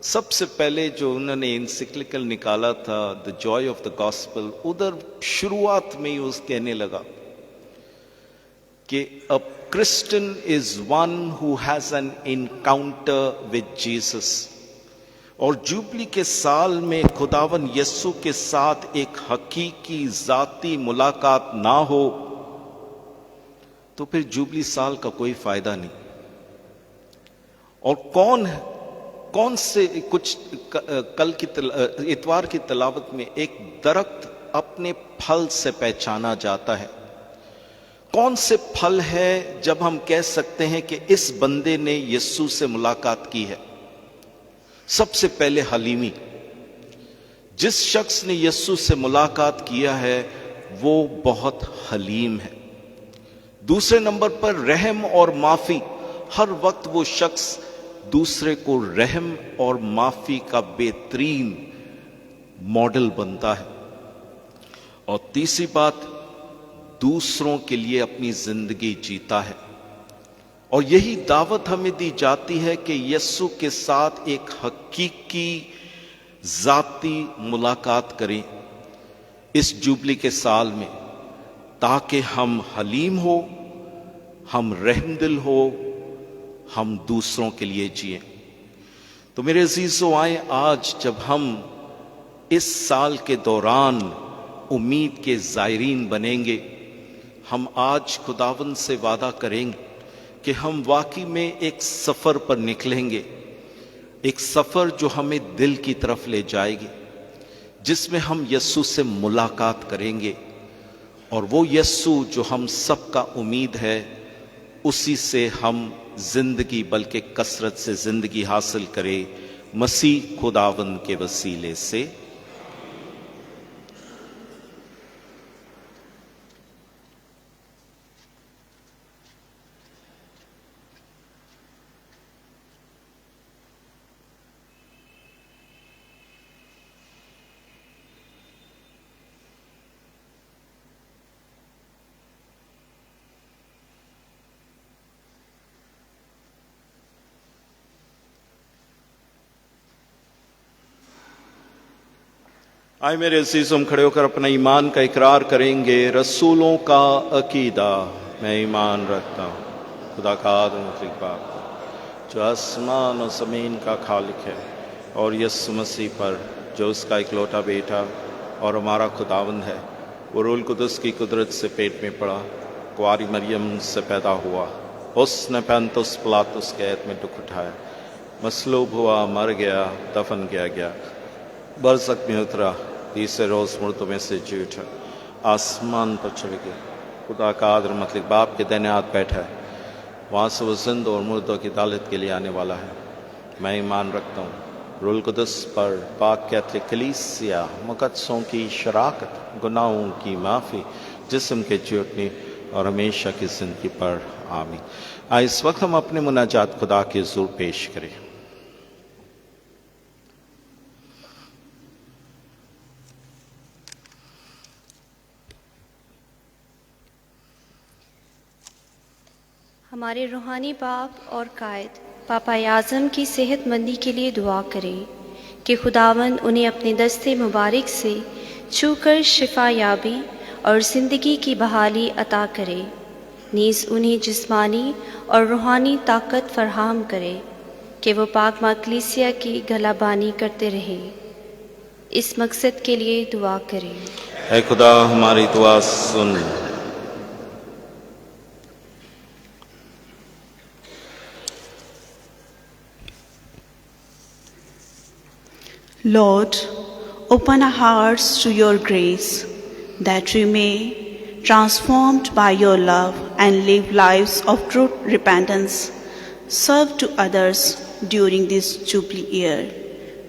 सबसे पहले जो उन्होंने एनसिक्लिकल निकाला था, the Joy of the gospel, उधर शुरुआत में ही उस कहने लगा कि a Christian is one who has an encounter with Jesus. और जुबली के साल में खुदावन यस्सु के साथ एक हकीकी जाती मुलाकात ना हो तो फिर जुबली साल का कोई फायदा नहीं। और कौन से कुछ कल की इतवार की तलावत में एक दरख्त अपने फल से पहचाना जाता है। कौन से फल है जब हम कह सकते हैं कि इस बंदे ने यस्सु से मुलाकात की है? सबसे पहले हलीमी। जिस शख्स ने यस्सु से मुलाकात किया है वो बहुत हलीम है। दूसरे नंबर पर रहम और माफी। हर वक्त वो शख्स दूसरे को रहम और माफी का बेहतरीन मॉडल बनता है। और तीसरी बात, दूसरों के लिए अपनी जिंदगी जीता है। और यही दावत हमें दी जाती है कि यस्सु के साथ एक हकीकी जाती मुलाकात करें इस जुबली के साल में, ताकि हम हलीम हो, हम रहमदिल हो, हम दूसरों के लिए जिए। तो मेरे अजीजों, आए आज जब हम इस साल के दौरान उम्मीद के जायरीन बनेंगे, हम आज खुदावंद से वादा करेंगे कि हम वाकई में एक सफर पर निकलेंगे, एक सफर जो हमें दिल की तरफ ले जाएगी, जिसमें हम यस्सु से मुलाकात करेंगे। और वो यस्सु जो हम सबका उम्मीद है, उसी से हम जिंदगी बल्कि कसरत से जिंदगी हासिल करें, मसीह खुदावंद के वसीले से। आए मेरे अजीज़ों, हम खड़े होकर अपना ईमान का इकरार करेंगे। रसूलों का अकीदा, मैं ईमान रखता हूँ खुदा का आदम बाप जो आसमान और ज़मीन का खालिक है, और यीशु मसीह पर जो उसका इकलौता बेटा और हमारा खुदावंद है, वो रूल कुदस की कुदरत से पेट में पड़ा, कुआरी मरियम से पैदा हुआ, उसने पैंतुस पिलातुस के कैद में दुख उठाया, मसलूब हुआ, मर गया, दफन किया गया, बरसक में उतरा, तीसरे रोज़ मुर्दों में से जी उठा, आसमान पर चढ़ गया, खुदा का आदर मतलब बाप के दाहिने हाथ बैठा है, वहाँ से वो जिंदा और मुर्दों की अदालत के लिए आने वाला है। मैं ईमान रखता हूँ रूल कुदस पर, पाक कैथलिक कलीसिया, मुकद्दसों की शराकत, गुनाहों की माफ़ी, जिस्म के चूटने और हमेशा की ज़िंदगी पर। आमीन। आइए इस वक्त हम अपने मुनाजात खुदा के हुज़ूर पेश करें। हमारे रूहानी बाप और कायद पापा आज़म की सेहतमंदी के लिए दुआ करें कि खुदावंद उन्हें अपने दस्ते मुबारक से छूकर शिफा याबी और ज़िंदगी की बहाली अता करे, नीज़ उन्हें जिस्मानी और रूहानी ताकत फराहम करे कि वो पाक कलीसिया की गलाबानी करते रहे। इस मकसद के लिए दुआ करें। ऐ खुदा हमारी दुआ सुन। Lord, open our hearts to your grace, that we may, transformed by your love and live lives of true repentance, serve to others during this Jubilee year.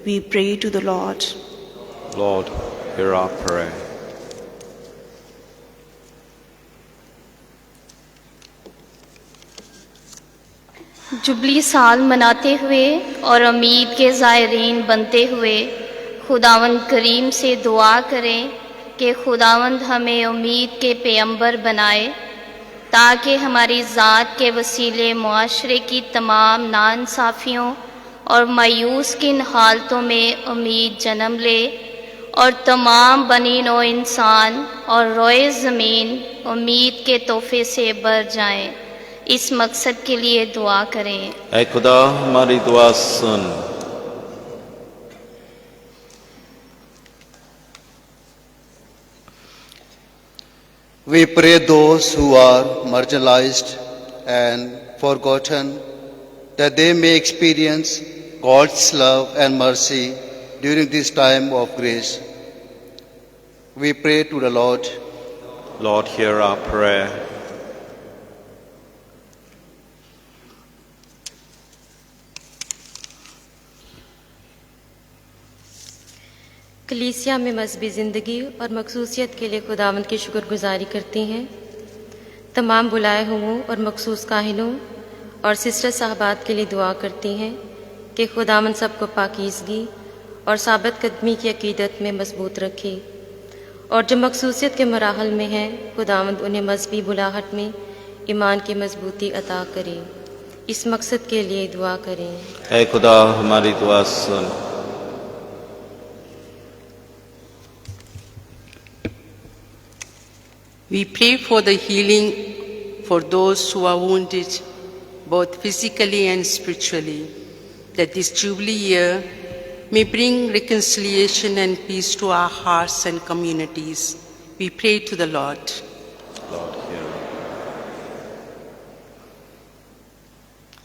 We pray to the Lord. Lord, hear our prayer. Jubilee साल मनाते हुए और उम्मीद के ज़ायरीन बनते हुए खुदावंद करीम से दुआ करें कि खुदावंद हमें उम्मीद के पैगंबर बनाए, ताकि हमारी ज़ात के वसीले मुआशरे की तमाम नाइंसाफ़ियों और मायूस किन हालतों में उम्मीद जन्म ले, और तमाम बनी नो इंसान और रोए ज़मीन उम्मीद के तोहफे से भर जाएं। इस मकसद के लिए दुआ करें। ऐ खुदा हमारी दुआ सुन। We pray those who are marginalized and forgotten, that they may experience God's love and mercy during this time of grace. We pray to the Lord. Lord, hear our prayer. कलीसिया में मजहबी ज़िंदगी और मखसूसियत के लिए खुदावंद की शुक्रगुजारी करती हैं। तमाम बुलाए हुओं और मखसूस काहिनों और सिस्टर साहबात के लिए दुआ करती हैं कि खुदावंद सबको पाकीज़गी और साबित कदमी की अकीदत में मजबूत रखे, और जो मखसूसियत के मराहल में हैं खुदावंद उन्हें मजहबी बुलाहट में ईमान की मजबूती अता करे। इस मकसद के लिए दुआ करें। ऐ खुदा हमारी दुआ सुन। We pray for the healing for those who are wounded, both physically and spiritually, that this Jubilee year may bring reconciliation and peace to our hearts and communities. We pray to the Lord. Lord, hear.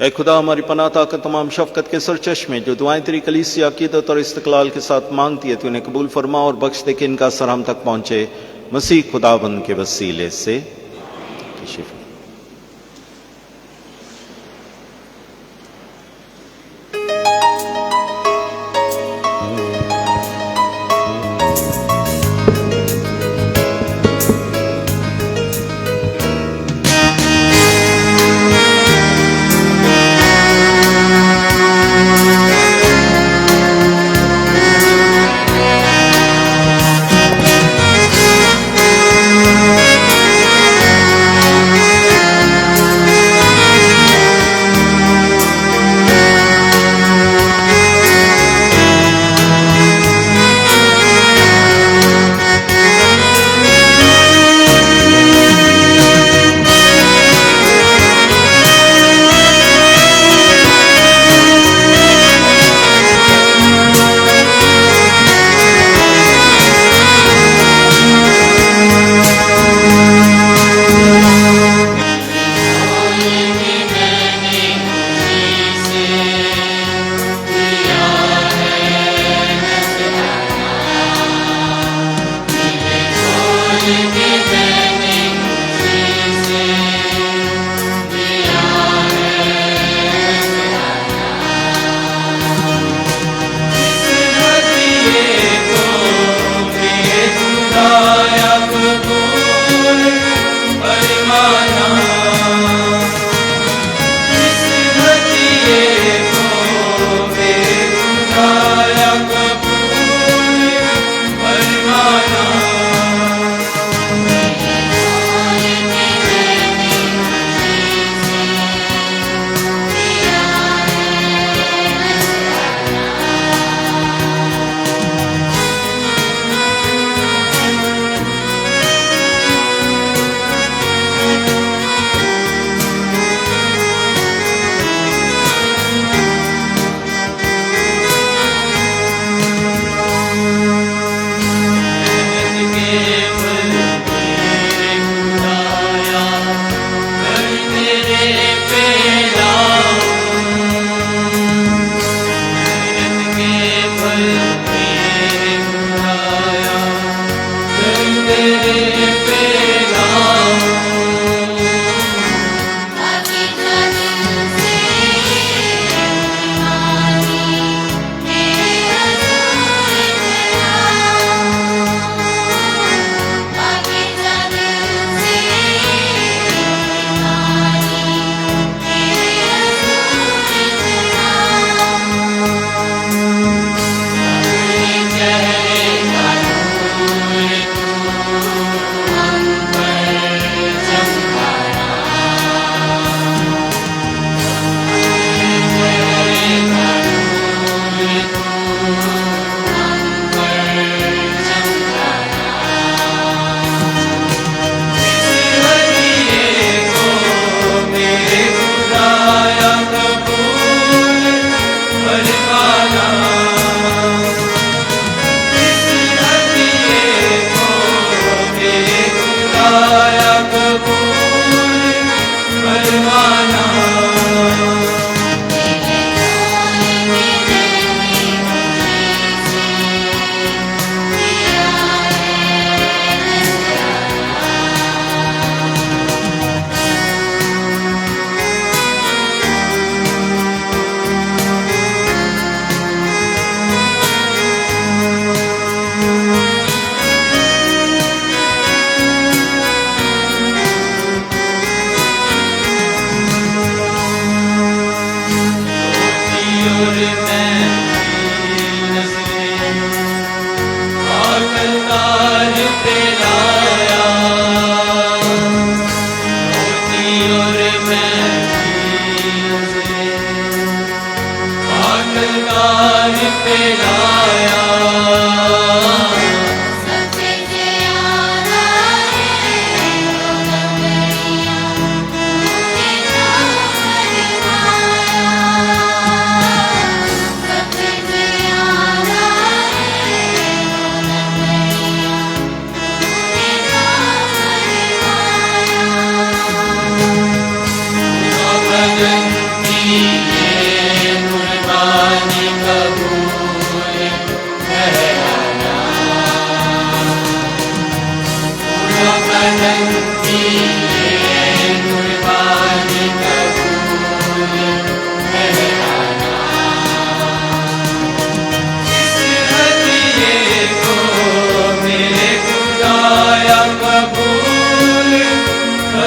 ऐ खुदा हमारी पनाह ताकत तमाम शफकत के सरचश्मे, जो दुआएं तेरी कलीसिया अकीदत और इस्तक़लाल के साथ मांगती है, तू इन्हें कबूल फरमा और बख्श दे कि इनका असर हम तक पहुँचे, मसीह खुदाबंद के वसीले से। शिफा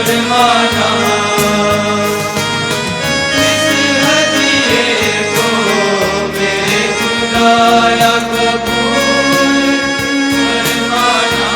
फरमाना इस हदिये को मेरे खुदाया कबूल फरमाना।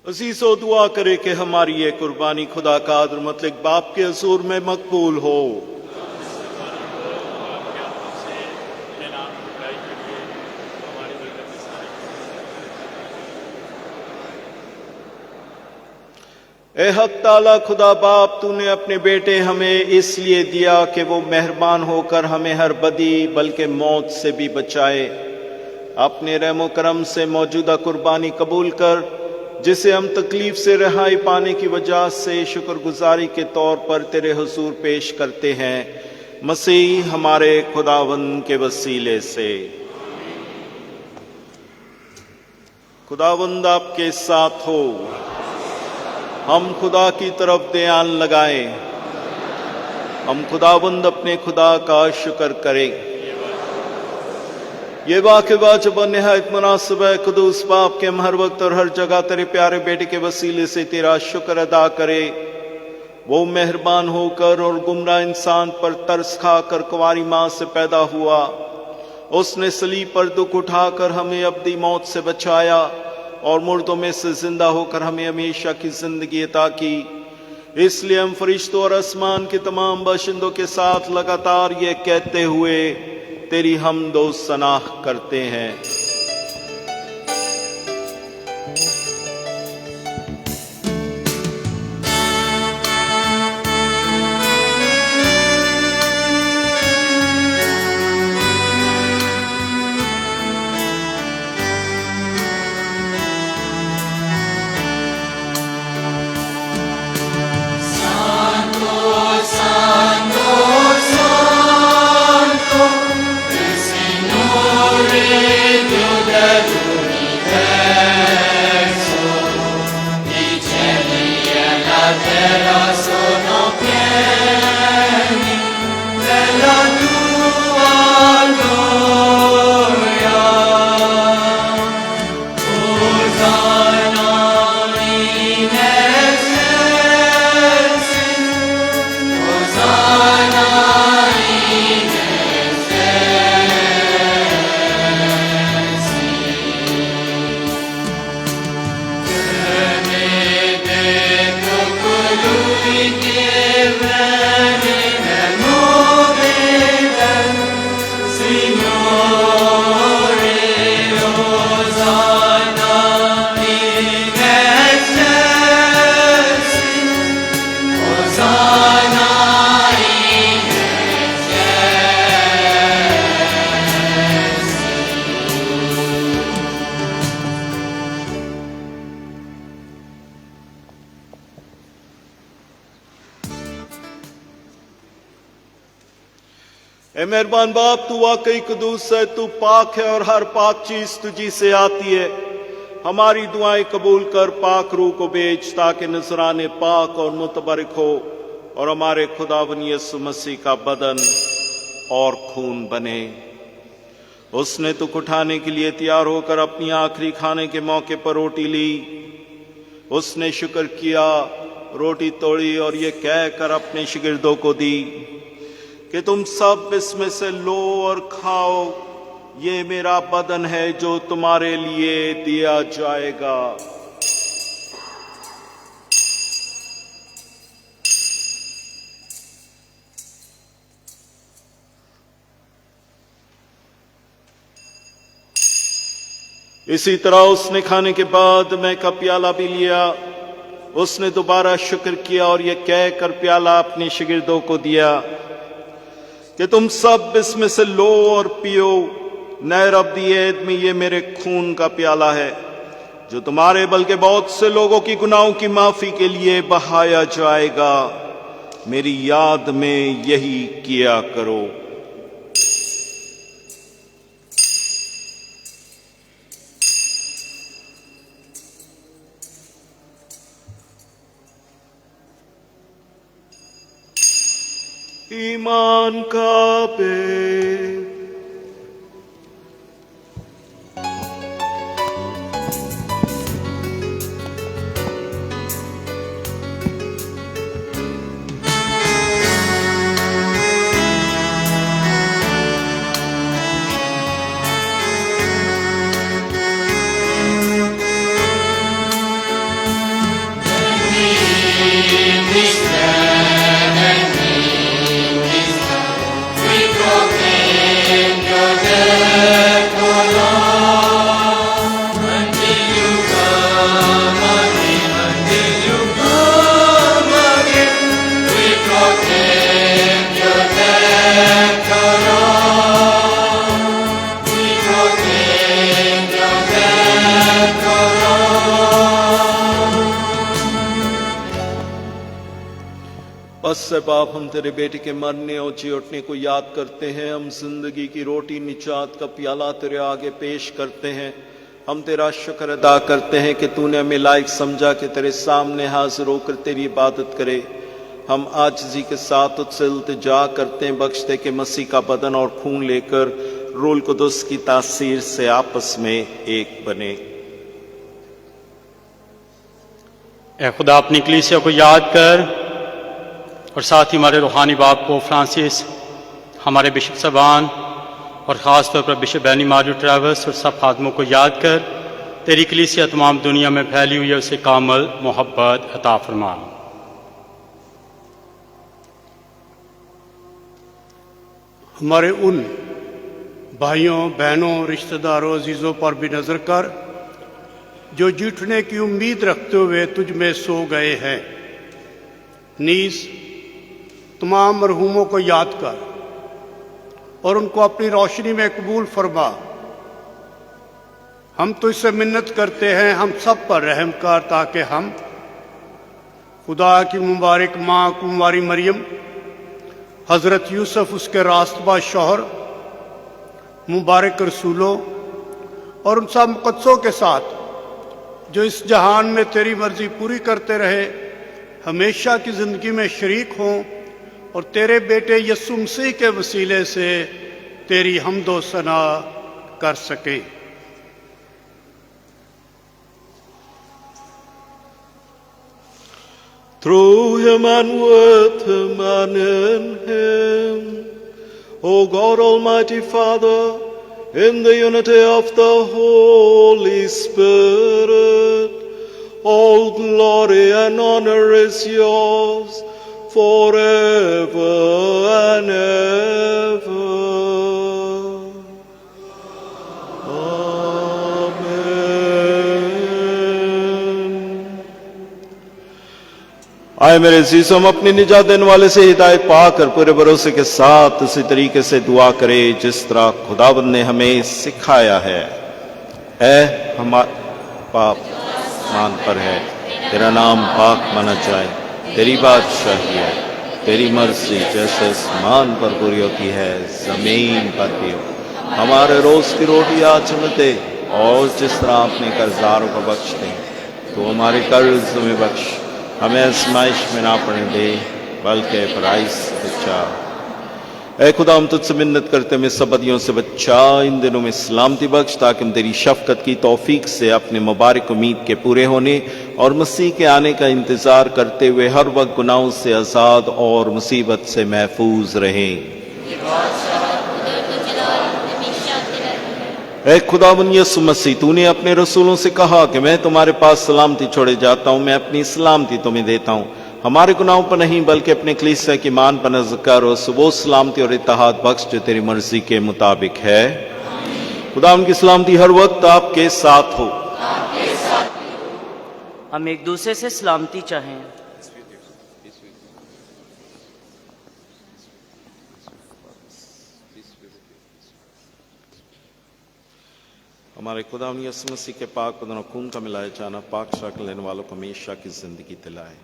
अजीज़ो दुआ करे कि हमारी ये कुर्बानी खुदा का आदर मतलब बाप के हजूर में मकबूल हो। ए हक ताला खुदा बाप, तूने अपने बेटे हमें इसलिए दिया कि वो मेहरबान होकर हमें हर बदी बल्कि मौत से भी बचाए। अपने रहमो करम से मौजूदा कुर्बानी कबूल कर, जिसे हम तकलीफ से रिहाई पाने की वजह से शुक्रगुजारी के तौर पर तेरे हुजूर पेश करते हैं, मसीह हमारे खुदावंद के वसीले से। खुदावंद आपके साथ हो। हम खुदा की तरफ ध्यान लगाएं। हम खुदावंद अपने खुदा का शुक्र करें। ये वाक़या जब निहायत मुनासिब है, कुदूस बाप के हम हर वक्त और हर जगह तेरे प्यारे बेटे के वसीले से तेरा शुक्र अदा करे। वो मेहरबान होकर और गुमराह इंसान पर तरस खाकर कुंवारी माँ से पैदा हुआ। उसने सलीब पर दुख उठाकर हमें अब्दी मौत से बचाया और मुर्दों में से जिंदा होकर हमें हमेशा की जिंदगी अता की। इसलिए हम फरिश्तों और आसमान के तमाम बाशिंदों के साथ लगातार ये कहते हुए तेरी हमदो सनाह करते हैं। Signore ए मेहरबान बाप, तू वाकई कुदूस है, तू पाक है और हर पाक चीज तुझी से आती है। हमारी दुआएं कबूल कर, पाक रूह को भेज ताकि नजराने पाक और मुतबरक हो और हमारे खुदावन यीशु मसीह का बदन और खून बने। उसने तुक उठाने के लिए तैयार होकर अपनी आखिरी खाने के मौके पर रोटी ली। उसने शुक्र किया, रोटी तोड़ी और ये कहकर अपने शिगिर्दों को दी कि तुम सब इसमें से लो और खाओ, ये मेरा बदन है जो तुम्हारे लिए दिया जाएगा। इसी तरह उसने खाने के बाद मैं का प्याला भी लिया। उसने दोबारा शुक्र किया और यह कहकर प्याला अपने शिगिर्दों को दिया कि तुम सब इसमें से लो और पियो, नए रब्दी ऐद में ये मेरे खून का प्याला है जो तुम्हारे बल्कि बहुत से लोगों की गुनाहों की माफी के लिए बहाया जाएगा। मेरी याद में यही किया करो। ईमान का पेड़। बाप, हम तेरे बेटे के मरने और जी उठने को याद करते हैं। हम जिंदगी की रोटी निजात का प्याला तेरे आगे पेश करते हैं। हम तेरा शुक्र अदा करते हैं कि तूने हमें लायक समझा कि तेरे सामने हाजिर होकर तेरी इबादत करे। हम आजिज़ी के साथ तुझसे इल्तिजा करते हैं, बख्शते कि मसीह का बदन और खून लेकर रूह कुदस की तासीर से आपस में एक बने। ए खुदा, अपनी कलीसिया को याद कर और साथ ही हमारे रूहानी बाप को फ्रांसिस, हमारे बिशप साहबान और ख़ास तौर पर बिशप बैनी मारियो ट्रैवर्स और सब खादमों को याद कर तेरी कलीसिया तमाम दुनिया में फैली हुई है, उसे कामल मोहब्बत अता फरमा। हमारे उन भाइयों बहनों रिश्तेदारों अजीज़ों पर भी नज़र कर जो जीतने की उम्मीद रखते हुए तुझ में सो गए हैं। नीस तमाम मरहूमों को याद कर और उनको अपनी रोशनी में कबूल फरमा। हम तो इससे मिन्नत करते हैं, हम सब पर रहम कर, ताकि हम खुदा की मुबारक माँ कुंवारी मरियम, हज़रत यूसुफ उसके रास्तबा शौहर, मुबारक रसूलों और उन सब मुक़द्दसों के साथ जो इस जहान में तेरी मर्जी पूरी करते रहे, हमेशा की ज़िंदगी में शरीक हों और तेरे बेटे यीशु मसीह के वसीले से तेरी हम्दो सना कर सके। Through him and with him and in him, O God Almighty Father, in the unity of the Holy Spirit, all glory and honor is yours forever and ever. आए मेरे अज़ीज़ों, हम अपनी निजात देने वाले से हिदायत पाकर पूरे भरोसे के साथ उसी तरीके से दुआ करें जिस तरह खुदावंद ने हमें सिखाया है। ऐ हमारा बाप आसमान पर है, तेरा नाम पाक माना जाए, तेरी बादशाही है, तेरी मर्जी जैसे आसमान पर पूरी होती है जमीन पर भी हो। हमारे रोज की रोटी आज हमें दे, और जिस तरह अपने कर्जदारों को बख्श दे, तो हमारे कर्ज में बख्श, हमें आजमाइश में ना पड़ने दे, बल्कि बुराई से बचा। ऐ खुदा, हम तुझसे मिन्नत करते हैं, सब बदियों से बचा, इन दिनों में सलामती बख्श, ताकि हम तेरी शफकत की तौफीक से अपने मुबारक उम्मीद के पूरे होने और मसीह के आने का इंतजार करते हुए हर वक्त गुनाहों से आज़ाद और मुसीबत से महफूज रहें। ऐ खुदावन यसु मसीह, तूने अपने रसूलों से कहा कि मैं तुम्हारे पास सलामती छोड़े जाता हूँ, मैं अपनी सलामती तुम्हें देता हूँ। हमारे गुनाहों पर नहीं बल्कि अपने कलीसिया की मान पर नजर कर और वो सलामती और इत्तेहाद बख्श जो तेरी मर्जी के मुताबिक है। खुदा उनकी सलामती हर वक्त आपके साथ हो। हम एक दूसरे से सलामती चाहें। हमारे खुदा यसु मसीह के पाक बदन और खून का मिलाया जाना पाक शक्ल लेने वालों को हमेशा की जिंदगी दिलाए।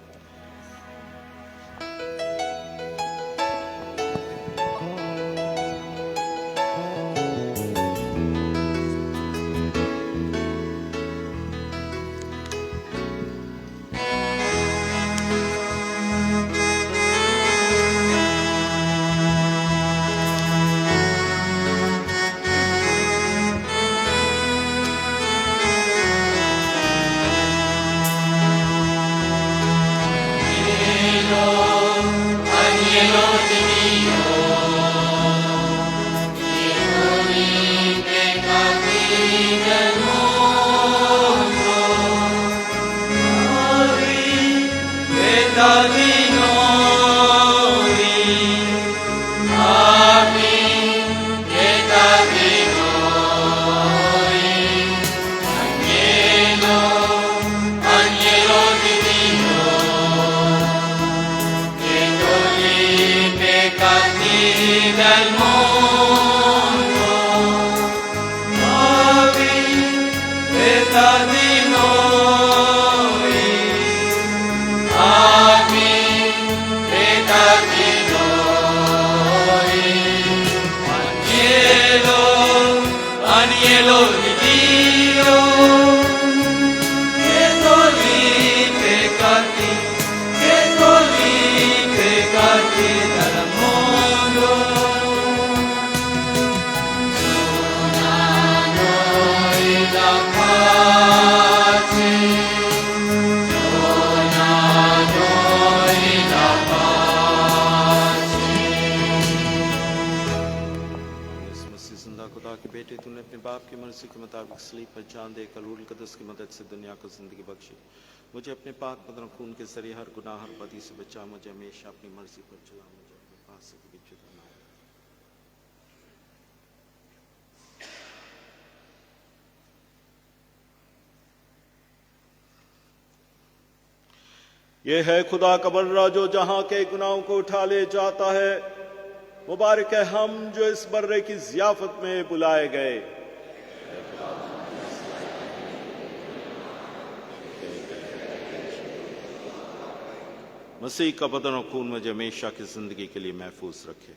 मुझे अपने पाक बदन खून के जरिए हर गुनाह हर बदी से बचा, मुझे हमेशा अपनी मर्जी पर चला, मुझे अपने पास से कभी जुदा ना हो। ये है खुदा का बर्रा जो जहां के गुनाहों को उठा ले जाता है। मुबारक है हम जो इस बर्रे की जियाफत में बुलाए गए। मसीह का बदन और खून मुझे हमेशा की जिंदगी के लिए महफूज रखे।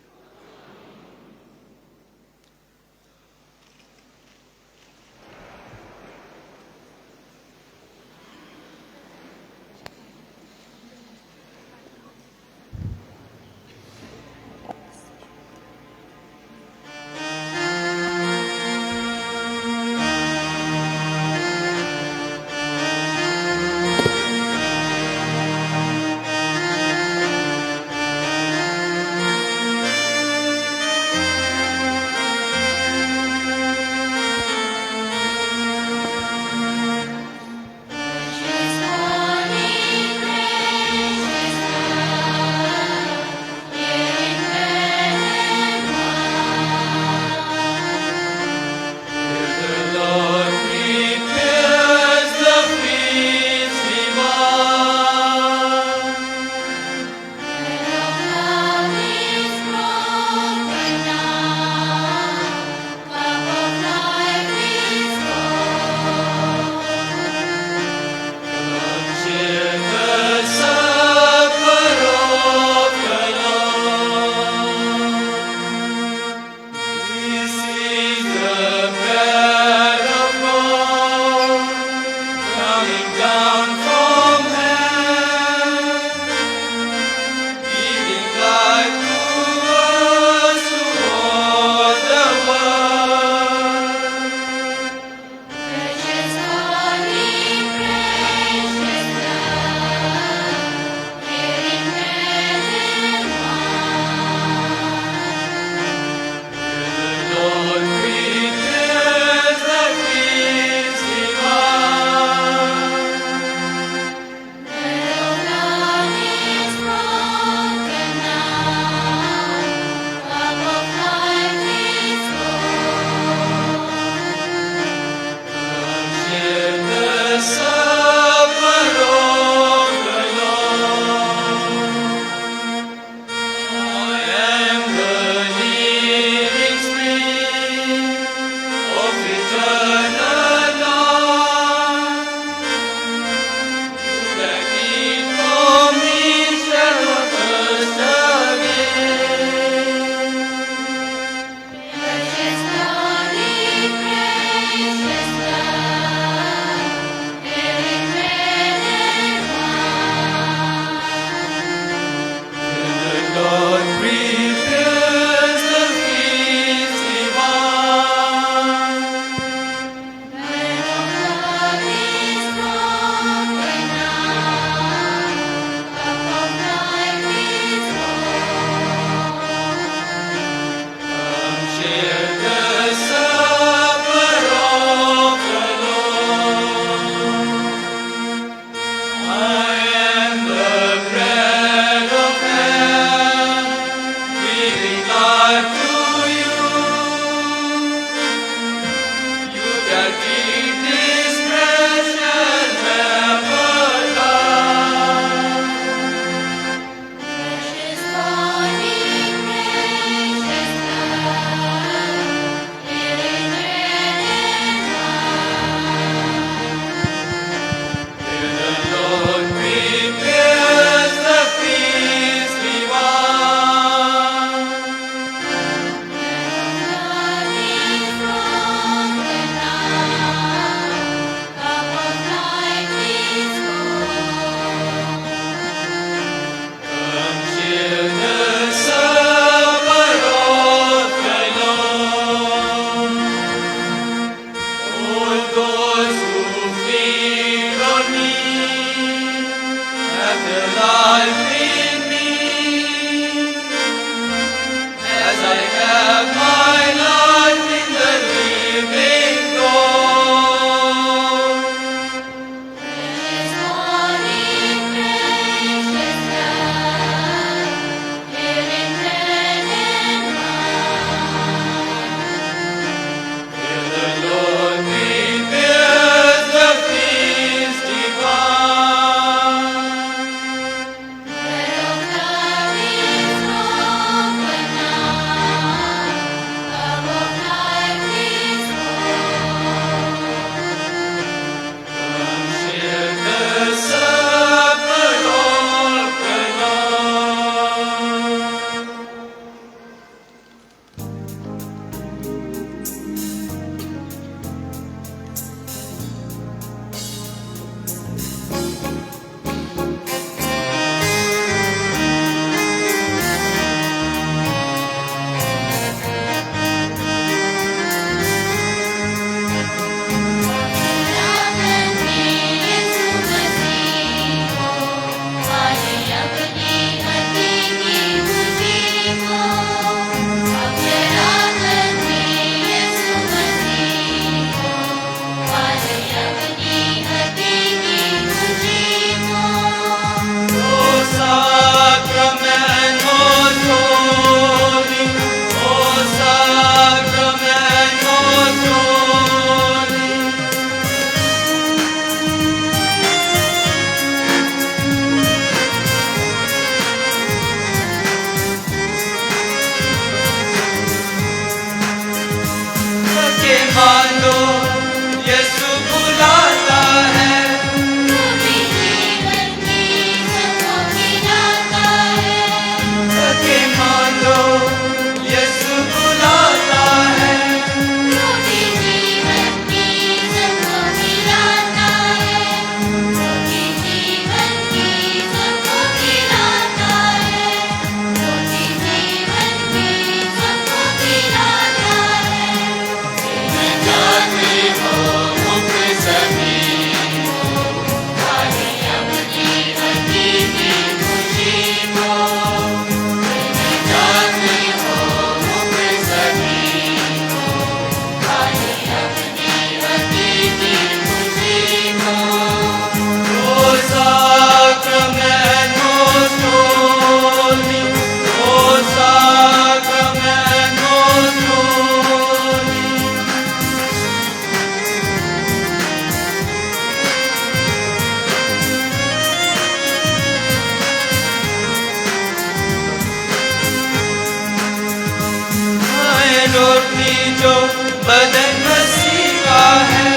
बदन मसीह का है।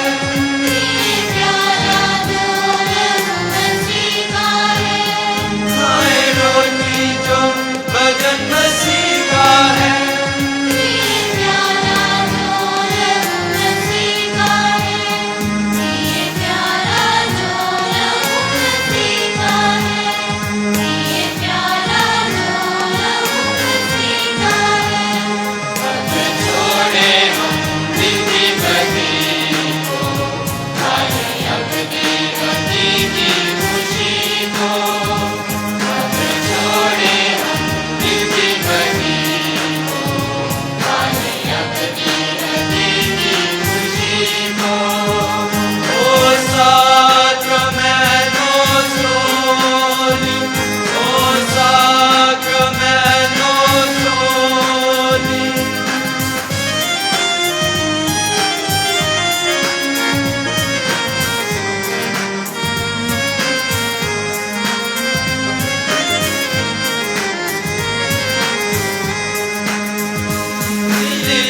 खाए रोटी जो बदन मसीह का है।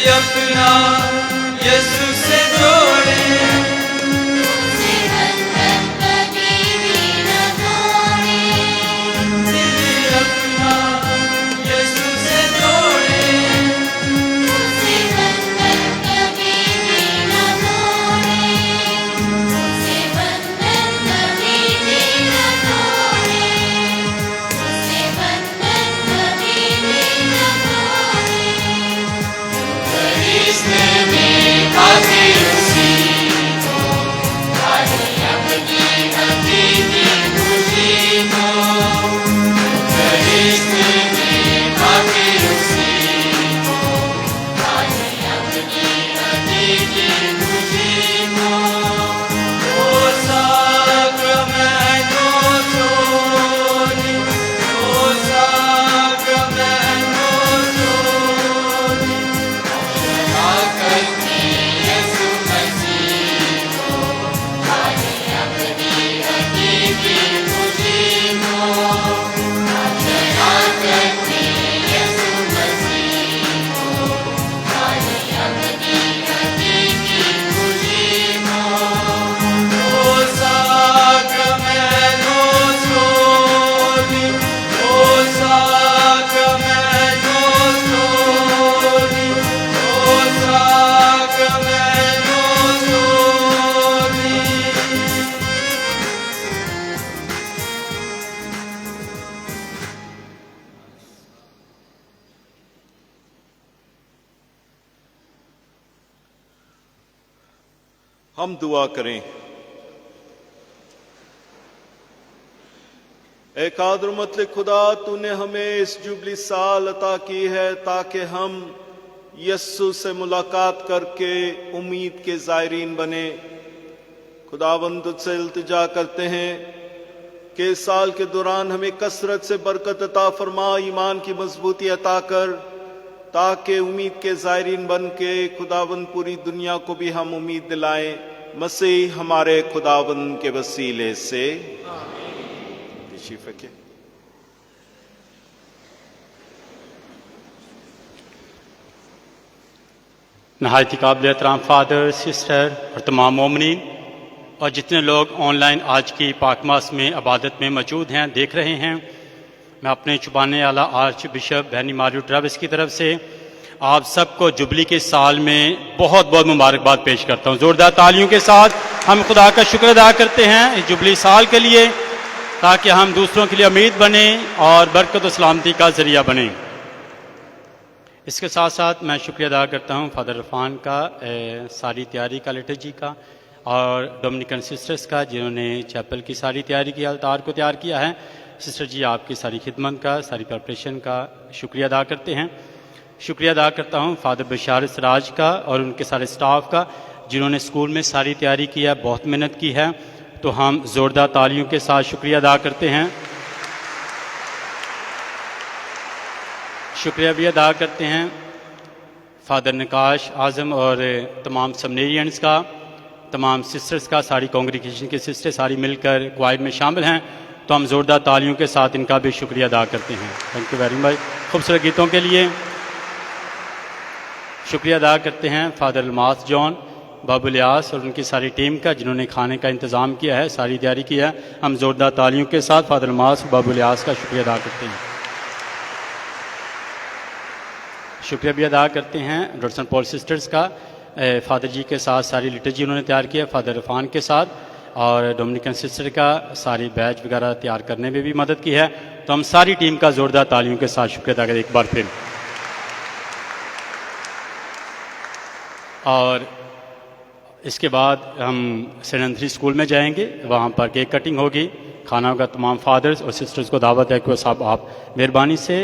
अपना यीशु से जोड़े, दिल अपना यीशु से जोड़े, हम दुआ करें। ए कादर मतलब खुदा, तूने हमें इस जुबली साल अता की है ताकि हम यस्सु से मुलाकात करके उम्मीद के ज़ायरीन बने। खुदावंद तुझसे इल्तिजा करते हैं कि इस साल के दौरान हमें कसरत से बरकत अता फरमा, ईमान की मजबूती अता कर, ताकि उम्मीद के ज़ायरीन बन के खुदावंद पूरी दुनिया को भी हम उम्मीद दिलाएं। मसीह हमारे खुदावंद के वसीले से तशरीफ रखिए। नहायत ही काबिल एहतराम फादर, सिस्टर और तमाम मोमिनीन और जितने लोग ऑनलाइन आज की पाकमास में इबादत में मौजूद हैं, देख रहे हैं, मैं अपने चुबाने वाला आर्च बिशप बैनी मारियो ट्रेविस की तरफ से आप सबको जुबली के साल में बहुत बहुत मुबारकबाद पेश करता हूँ। ज़ोरदार तालियों के साथ हम खुदा का शुक्र अदा करते हैं इस जुबली साल के लिए, ताकि हम दूसरों के लिए उम्मीद बने और बरकत और सलामती का ज़रिया बने। इसके साथ साथ मैं शुक्रिया अदा करता हूँ फादर इरफान का, सारी तैयारी का, लिटर्जी का, और डोमिनिकन सिस्टर्स का जिन्होंने चैपल की सारी तैयारी की, अलतार को तैयार किया है। सिस्टर जी आपकी सारी खिदमत का, सारी प्रिपरेशन का शुक्रिया अदा करते हैं। शुक्रिया अदा करता हूँ फादर बशार सराज का और उनके सारे स्टाफ का जिन्होंने स्कूल में सारी तैयारी की है, बहुत मेहनत की है। तो हम ज़ोरदार तालियों के साथ शुक्रिया अदा करते हैं। शुक्रिया भी अदा करते हैं फादर नकाश आज़म और तमाम समनेरियंस का, तमाम सिस्टर्स का, सारी कांग्रीगेशन की सिस्टर सारी मिलकर क्वायर में शामिल हैं। तो हम ज़ोरदार तालियों के साथ इनका भी शुक्रिया अदा करते हैं। थैंक यू वेरी मच खूबसूरत गीतों के लिए। शुक्रिया अदा करते हैं फादर अलमास जॉन, बाबू लियास और उनकी सारी टीम का जिन्होंने खाने का इंतज़ाम किया है, सारी तैयारी की है। हम ज़ोरदार तालियों के साथ फादर अलमास और बाबू लियास का शुक्रिया अदा करते हैं। शुक्रिया भी अदा करते हैं डॉक्टर सेंट पॉल सिस्टर्स का, फादर जी के साथ सारी लिटर्जी उन्होंने तैयार किया, फादर इरफान के साथ, और डोमिनिकन सिस्टर का सारी बैच वगैरह तैयार करने में भी मदद की है। तो हम सारी टीम का ज़ोरदार तालियों के साथ शुक्रिया अदा करें एक बार फिर। और इसके बाद हम सेंट एंथनी स्कूल में जाएंगे, वहाँ पर केक कटिंग होगी, खाना होगा। तमाम फादर्स और सिस्टर्स को दावत है कि वो साहब आप मेहरबानी से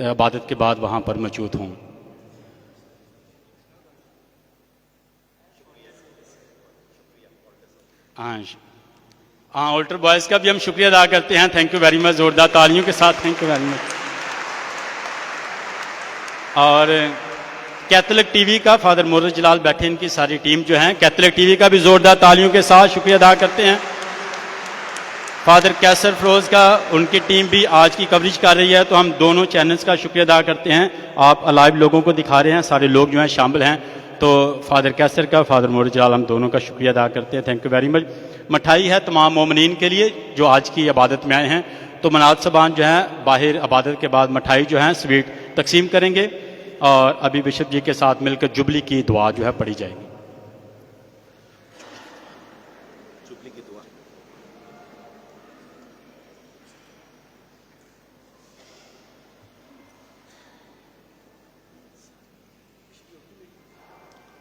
इबादत के बाद वहाँ पर मौजूद हों। हाँ, ऑल्टर बॉयज़ का भी हम शुक्रिया अदा करते हैं। थैंक यू वेरी मच, ज़ोरदार तालियों के साथ थैंक यू वेरी मच। और कैथलिक टीवी का फादर मोरज जलाल बैठे, इनकी सारी टीम जो है, कैथलिक टीवी का भी ज़ोरदार तालियों के साथ शुक्रिया अदा करते हैं। फादर कैसर फरोज का, उनकी टीम भी आज की कवरेज कर रही है, तो हम दोनों चैनल्स का शुक्रिया अदा करते हैं। आप अलाइव लोगों को दिखा रहे हैं, सारे लोग जो हैं शामिल हैं। तो फादर कैसर का, फादर मोरज जलाल, हम दोनों का शुक्रिया अदा करते हैं। Thank you very much. मिठाई है तमाम मोमिनीन के लिए जो आज की इबादत में आए हैं। तो मनात सबान जो है बाहर इबादत के बाद मिठाई जो है स्वीट तकसीम करेंगे, और अभी बिशप जी के साथ मिलकर जुबली की दुआ जो है पढ़ी जाएगी। जुबली की दुआ।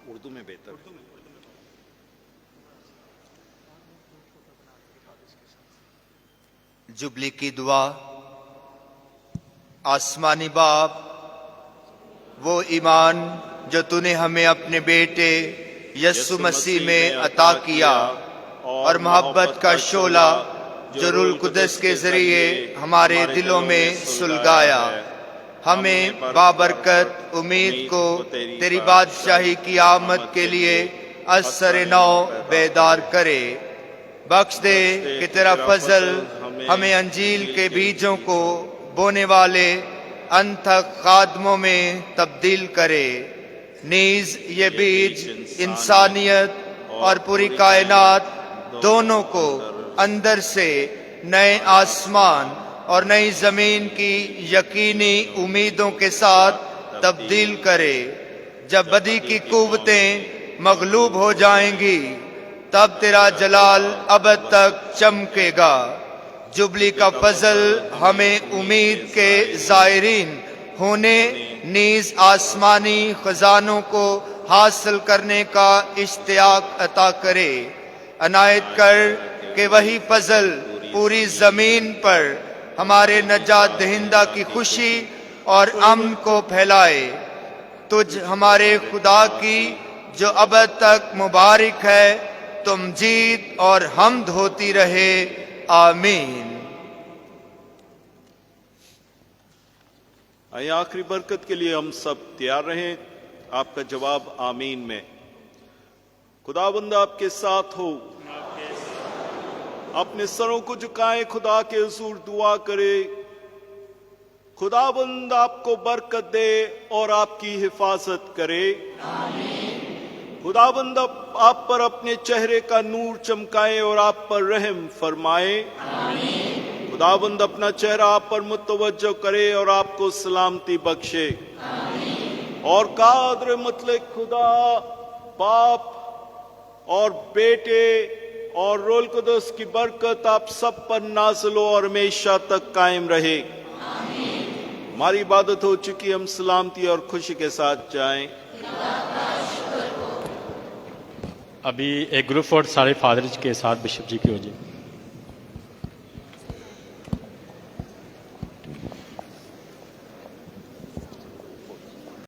उर्दू में बेहतर। जुबली की दुआ। आसमानी बाप, वो ईमान जो तूने हमें अपने बेटे यस्सु मसीह में अता किया, और मोहब्बत का शोला जो रूह कुदस के जरिए हमारे दिलों में सुलगाया, हमें बाबरकत उम्मीद को तेरी बादशाही की आमद के लिए असर नौ बेदार करे। बख्श दे कि तेरा फजल हमें अंजील के बीजों को बोने वाले अनथक खादमों में तब्दील करे। नीज ये बीज इंसानियत और पूरी कायनात दोनों को अंदर से नए आसमान और नई जमीन की यकीनी उम्मीदों के साथ तब्दील करे। जब बदी की कुव्वतें मगलूब हो जाएंगी, तब तेरा जलाल अबद तक चमकेगा। जुबली का फजल हमें उम्मीद के ज़ायरीन होने, नीज आसमानी खजानों को हासिल करने का इश्तियाक अता करे। अनायत कर कि वही फजल पूरी जमीन पर हमारे नजात दहिंदा की खुशी और अमन को फैलाए। तुझ हमारे खुदा की जो अबद तक मुबारक है, तुम जीत और हमद होती रहे। आमीन। आइए आखिरी बरकत के लिए हम सब तैयार रहें। आपका जवाब आमीन में। खुदाबंद आपके साथ हो। अपने सरों को झुकाएं, खुदा के हुजूर दुआ करे। खुदाबंद आपको बरकत दे और आपकी हिफाजत करे। खुदाबंद आप पर अपने चेहरे का नूर चमकाए और आप पर रहम फरमाए। खुदाबंद अपना चेहरा आप पर मुतवज्जो करे और आपको सलामती बख्शे। और कादर मुतलक खुदा बाप और बेटे और रोल कुदस की बरकत आप सब पर नाज़िल हो और हमेशा तक कायम रहे। हमारी इबादत हो चुकी, हम सलामती और खुशी के साथ जाएं। अभी एक ग्रुप और सारे फादर्स के साथ बिशप जी की हो जाए।